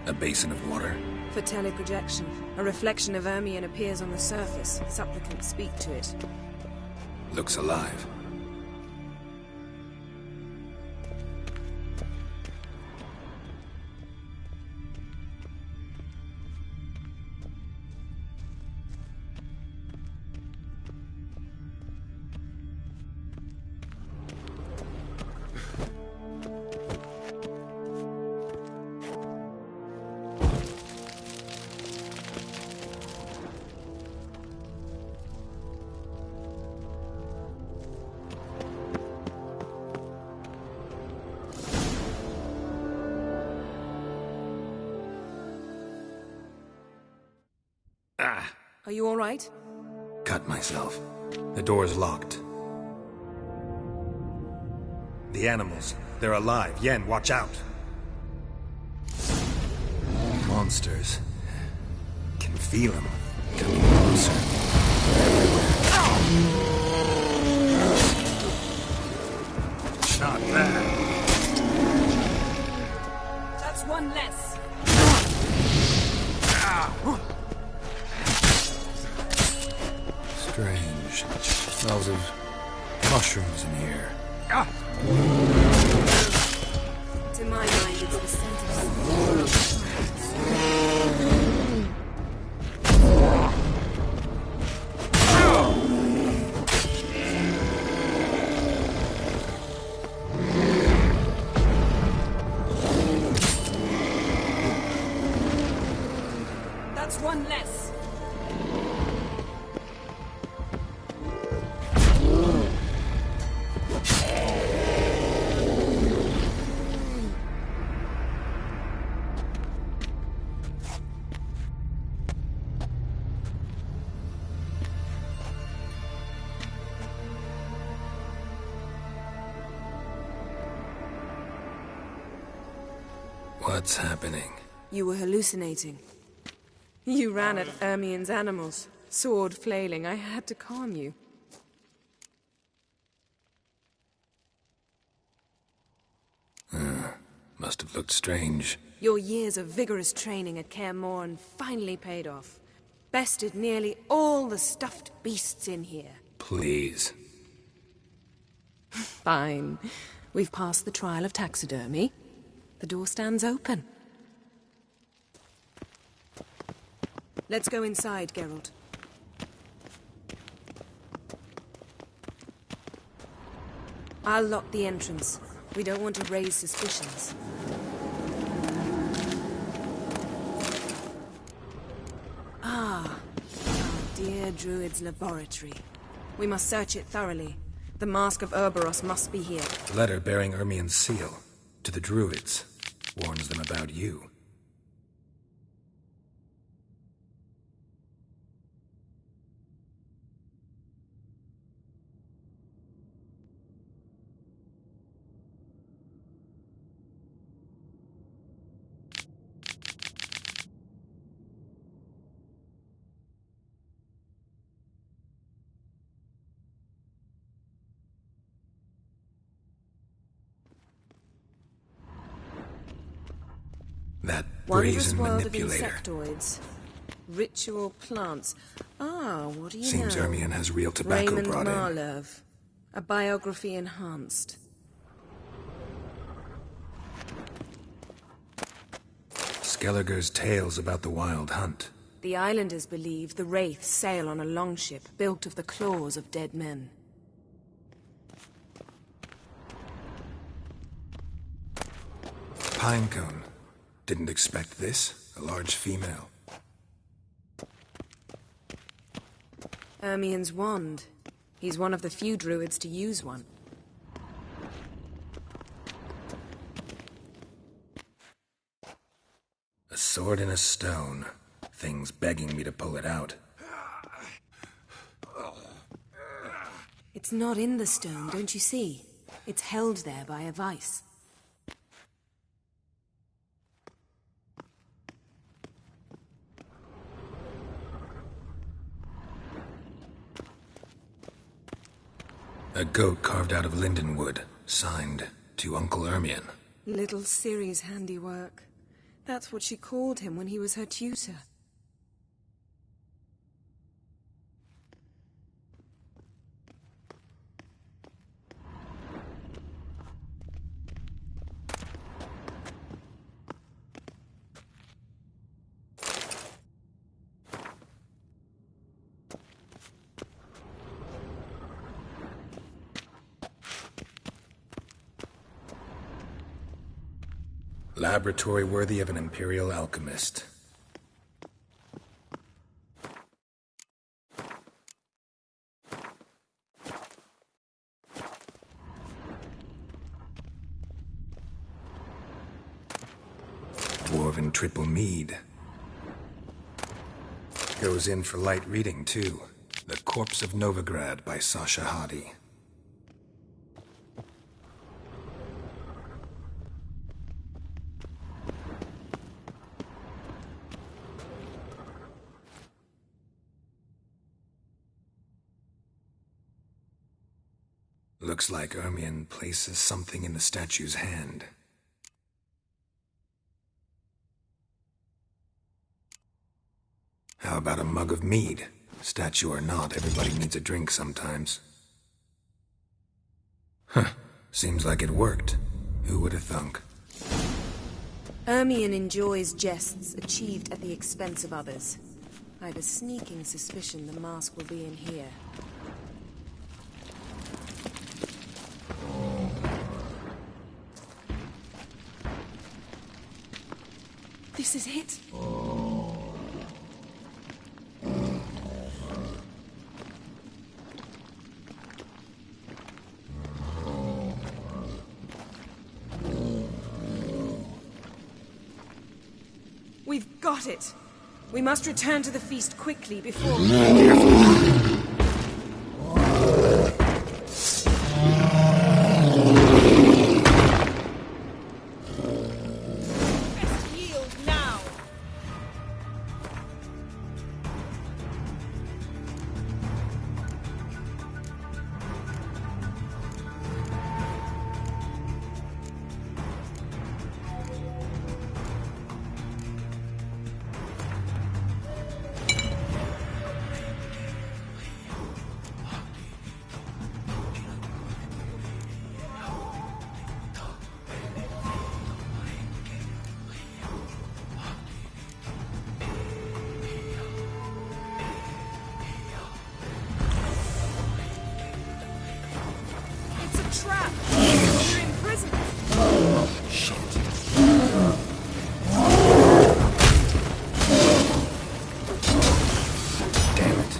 A basin of water? For teleprojection. A reflection of Ermion appears on the surface. Supplicants speak to it. Looks alive. Are you all right? Cut myself. The door's locked. The animals. They're alive. Yen, watch out. Monsters. Can feel them. Coming closer. Not bad. That's one less. Strange. Smells of mushrooms in here. To my mind, it's the scent of That's one less. What's happening? You were hallucinating. You ran at Ermion's animals, sword flailing. I had to calm you. Must have looked strange. Your years of vigorous training at Kaer Morhen finally paid off. Bested nearly all the stuffed beasts in here. Please. Fine. We've passed the trial of taxidermy. The door stands open. Let's go inside, Geralt. I'll lock the entrance. We don't want to raise suspicions. Our dear Druid's laboratory. We must search it thoroughly. The Mask of Urboros must be here. The letter bearing Ermion's seal. To the Druids. Warns them about you. That Wondrous brazen world of manipulator. insectoids. Ritual plants. Ah, what do you Seems know? Ermion has real tobacco Raymond brought in. Marlev. A biography enhanced. Skelliger's tales about the Wild Hunt. The islanders believe the wraiths sail on a longship built of the claws of dead men. Pinecone. Didn't expect this. A large female. Ermion's wand. He's one of the few druids to use one. A sword in a stone. Thing's begging me to pull it out. It's not in the stone, don't you see? It's held there by a vice. A goat carved out of linden wood, signed to Uncle Ermion. Little Ciri's handiwork. That's what she called him when he was her tutor. Laboratory worthy of an imperial alchemist. Dwarven triple mead. Goes in for light reading, too. The Corpse of Novigrad by Sasha Hadi. Looks like Ermion places something in the statue's hand. How about a mug of mead? Statue or not, everybody needs a drink sometimes. Huh. Seems like it worked. Who would have thunk? Ermion enjoys jests achieved at the expense of others. I have a sneaking suspicion the mask will be in here. This is it. We've got it. We must return to the feast quickly before... Trap! You're in prison! Oh, shit. Damn it.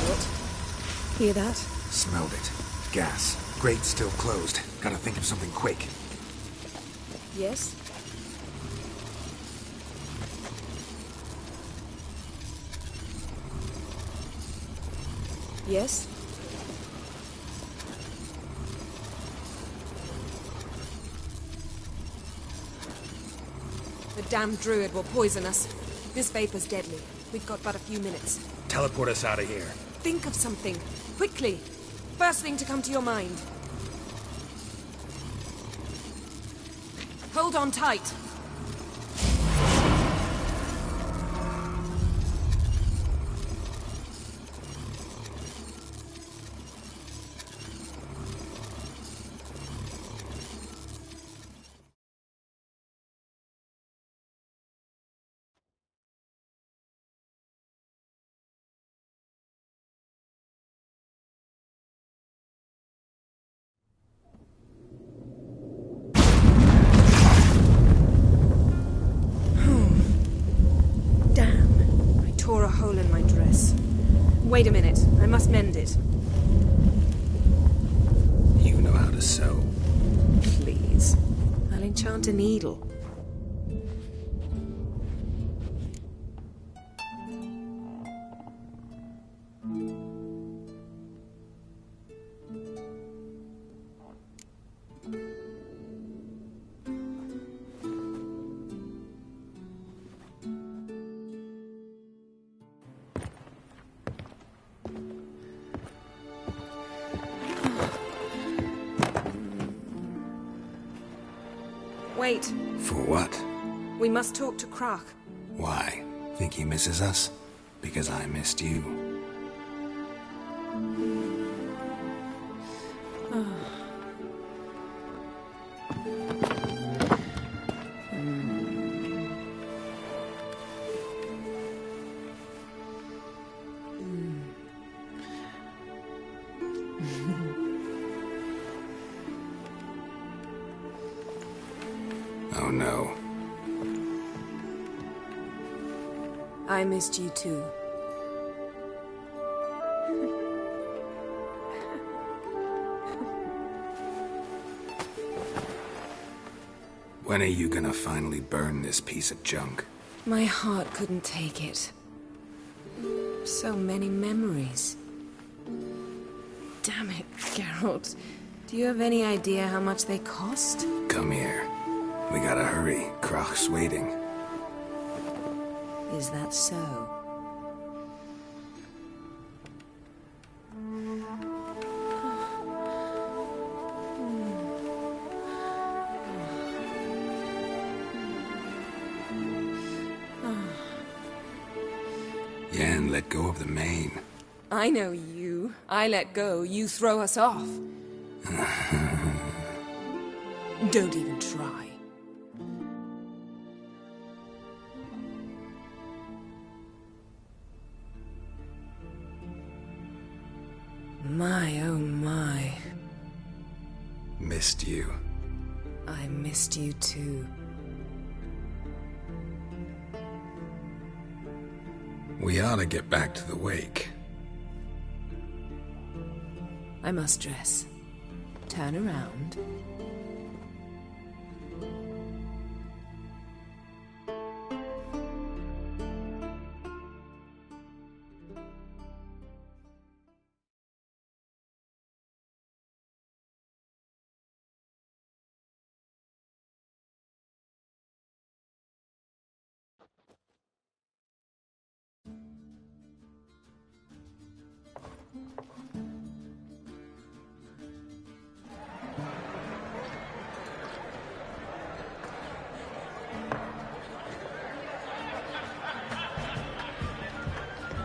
What? Hear that? Smelled it. Gas. Grate still closed. Gotta think of something quick. Yes? Yes? The damned druid will poison us. This vapor's deadly. We've got but a few minutes. Teleport us out of here. Think of something. Quickly. First thing to come to your mind. Hold on tight. Tore a hole in my dress. Wait a minute, I must mend it. You know how to sew. Please. I'll enchant a needle. Wait. For what? We must talk to Croc. Why? Think he misses us? Because I missed you. Oh no. I missed you too. When are you gonna finally burn this piece of junk? My heart couldn't take it. So many memories. Damn it, Geralt. Do you have any idea how much they cost? Come here. We gotta hurry. Croc's waiting. Is that so? Yen, let go of the mane. I know you. I let go, you throw us off. Don't even try. My, oh my. Missed you. I missed you too. We ought to get back to the wake. I must dress. Turn around.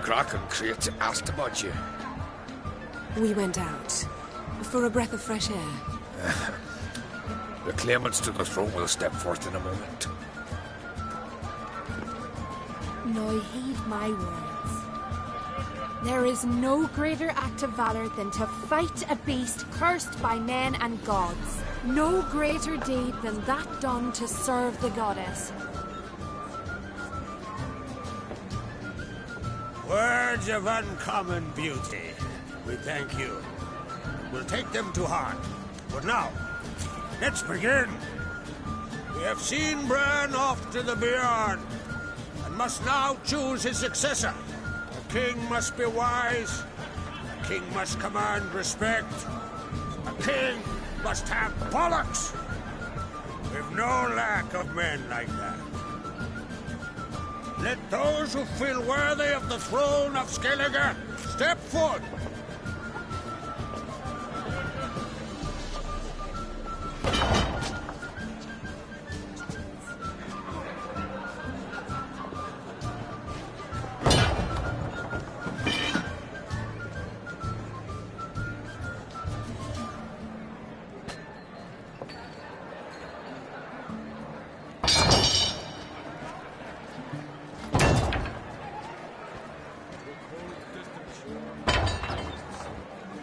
Croc and Crate asked about you. We went out. For a breath of fresh air. The claimants to the throne will step forth in a moment. Now heed my words. There is no greater act of valor than to fight a beast cursed by men and gods. No greater deed than that done to serve the goddess. Words of uncommon beauty. We thank you. We'll take them to heart. But now, let's begin. We have seen Bran off to the Beyond, and must now choose his successor. A king must be wise. A king must command respect. A king must have bollocks. We've no lack of men like that. Let those who feel worthy of the throne of Skellige step forward.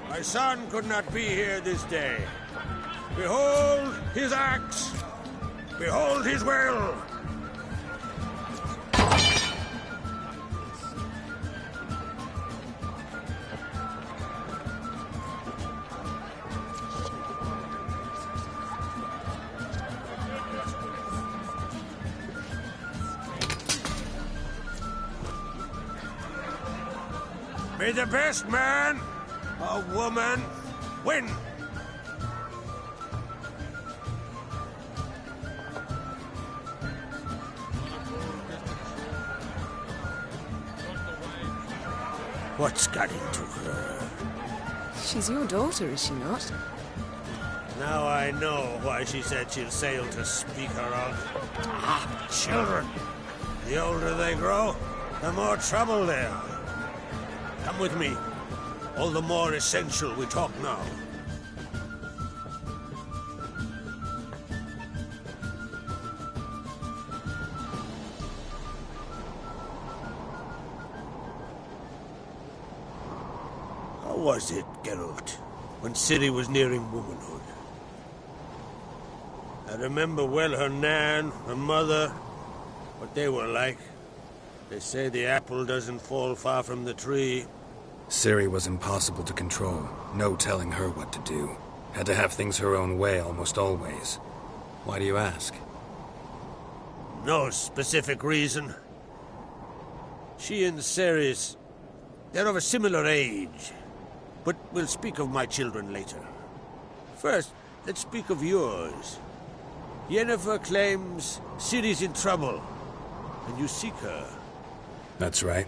My son could not be here this day. Behold his axe. Behold his will. May the best man or woman win. What's got into her? She's your daughter, is she not? Now I know why she said she'll sail to speak her of. Ah, children. The older they grow, the more trouble they are. Come with me. All the more essential we talk now. How was it, Geralt, when Ciri was nearing womanhood? I remember well her nan, her mother, what they were like. They say the apple doesn't fall far from the tree. Ciri was impossible to control. No telling her what to do. Had to have things her own way almost always. Why do you ask? No specific reason. She and Ceres, they're of a similar age. But we'll speak of my children later. First, let's speak of yours. Yennefer claims Ciri's in trouble, and you seek her. That's right.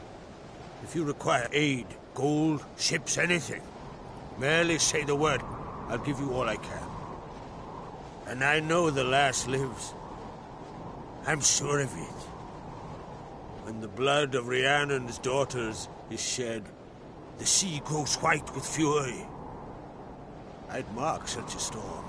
If you require aid, gold, ships, anything, merely say the word. I'll give you all I can. And I know the lass lives. I'm sure of it. When the blood of Rhiannon's daughters is shed, the sea grows white with fury. I'd mark such a storm.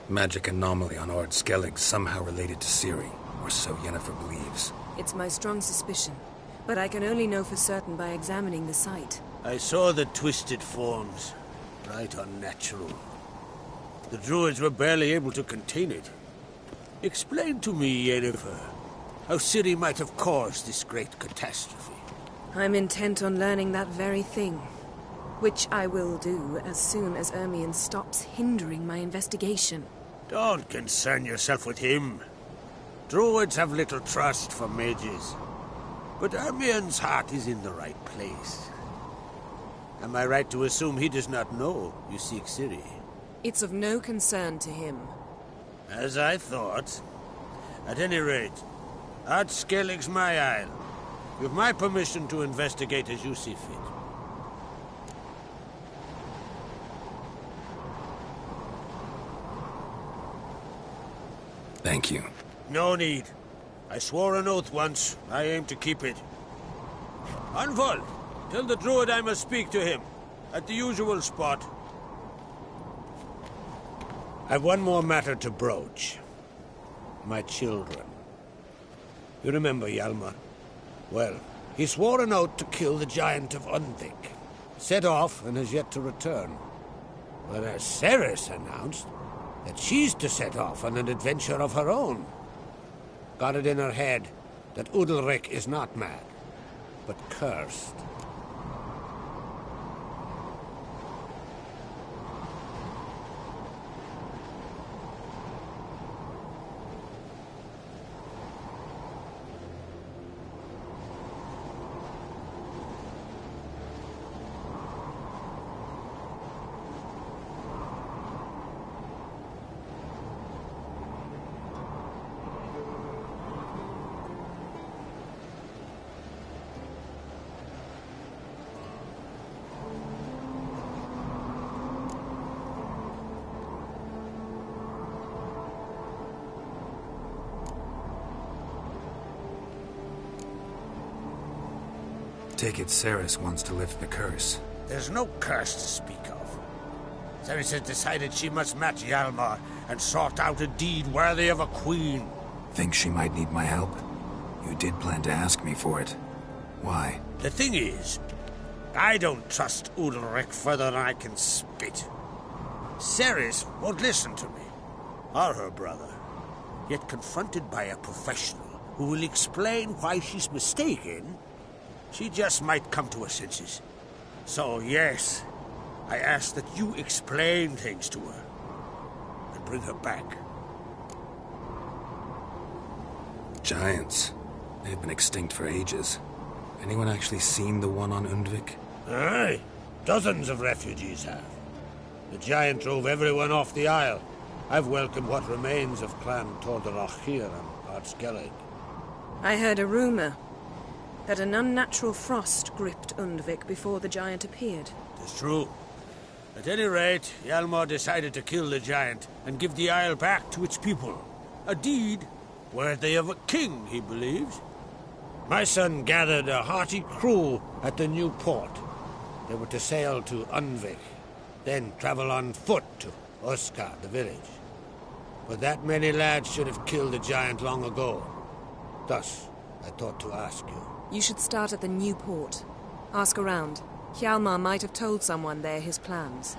Magic anomaly on Ord Skellig somehow related to Ciri, or so Yennefer believes. It's my strong suspicion, but I can only know for certain by examining the site. I saw the twisted forms. Right unnatural. The druids were barely able to contain it. Explain to me, Yennefer, how Ciri might have caused this great catastrophe. I'm intent on learning that very thing, which I will do as soon as Ermion stops hindering my investigation. Don't concern yourself with him. Druids have little trust for mages, but Ermion's heart is in the right place. Am I right to assume he does not know you seek Ciri? It's of no concern to him. As I thought. At any rate, Ard Skellig's my isle. With my permission to investigate as you see fit. Thank you. No need. I swore an oath once. I aim to keep it. Anvald! Tell the druid I must speak to him. At the usual spot. I've one more matter to broach. My children. You remember Hjalmar? Well, he swore an oath to kill the giant of Undvik. Set off and has yet to return. Whereas Ceres announced that she's to set off on an adventure of her own. Got it in her head that Udalric is not mad, but cursed. Take it Ceres wants to lift the curse. There's no curse to speak of. Ceres has decided she must match Hjalmar and sort out a deed worthy of a queen. Think she might need my help? You did plan to ask me for it. Why? The thing is, I don't trust Udalric further than I can spit. Ceres won't listen to me, or her brother. Yet confronted by a professional who will explain why she's mistaken, she just might come to her senses. So, yes, I ask that you explain things to her and bring her back. Giants. They've been extinct for ages. Anyone actually seen the one on Undvik? Aye, dozens of refugees have. The giant drove everyone off the isle. I've welcomed what remains of Clan Tordarach here on Ardskellig. I heard a rumor that an unnatural frost gripped Undvik before the giant appeared. It's true. At any rate, Hjalmar decided to kill the giant and give the isle back to its people. A deed worthy of a king, he believes. My son gathered a hearty crew at the new port. They were to sail to Undvik, then travel on foot to Oskar, the village. But that many lads should have killed the giant long ago. Thus, I thought to ask you. You should start at the new port. Ask around. Hjalmar might have told someone there his plans.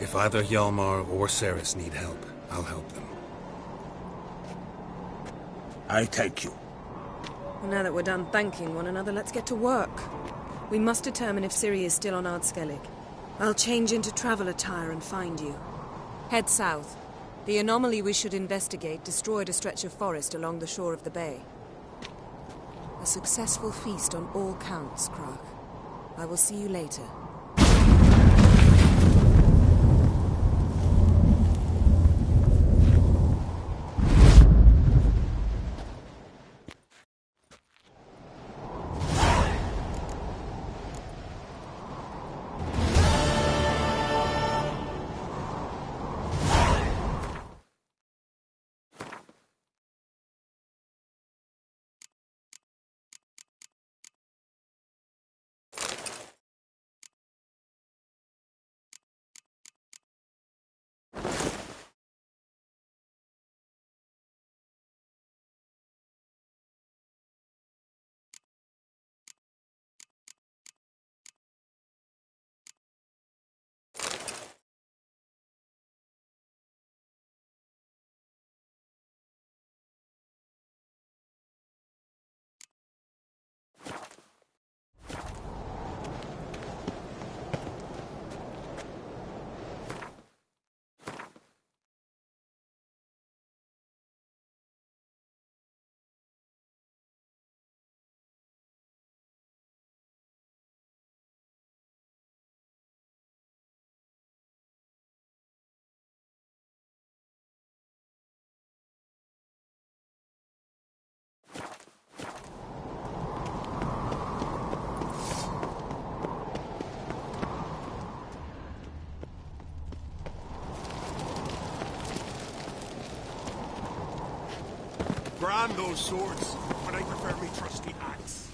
If either Hjalmar or Ceres need help, I'll help them. I thank you. Well, now that we're done thanking one another, let's get to work. We must determine if Ciri is still on Ardskellig. I'll change into travel attire and find you. Head south. The anomaly we should investigate destroyed a stretch of forest along the shore of the bay. A successful feast on all counts, Krach. I will see you later. Brand those swords, but I prefer me trusty axe.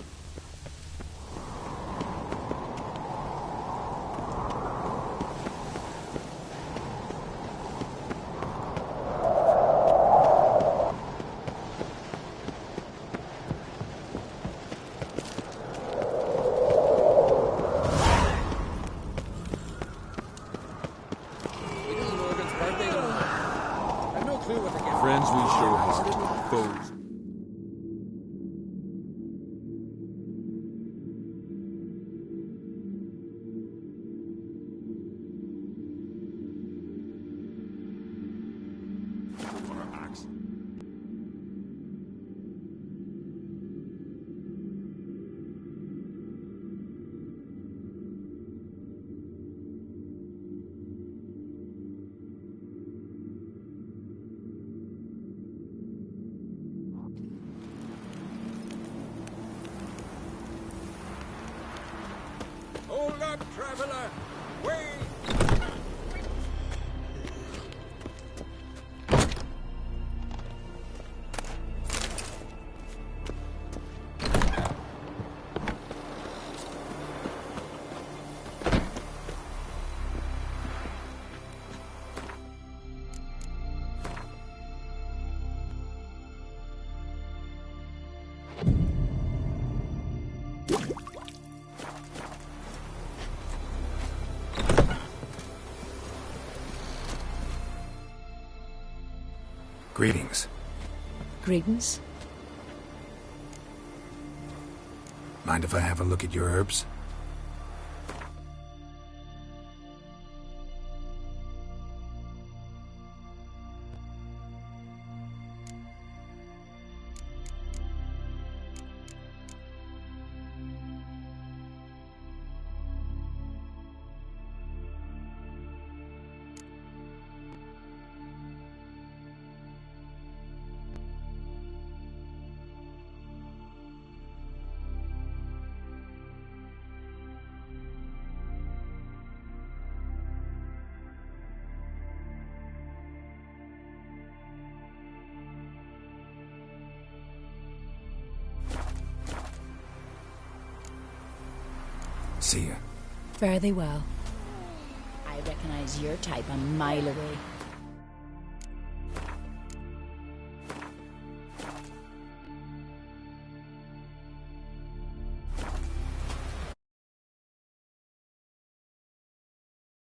Friends we show hard, foes. Hold up, traveler! Wait! Greetings. Greetings. Mind if I have a look at your herbs? See ya. Fare thee well. I recognize your type a mile away.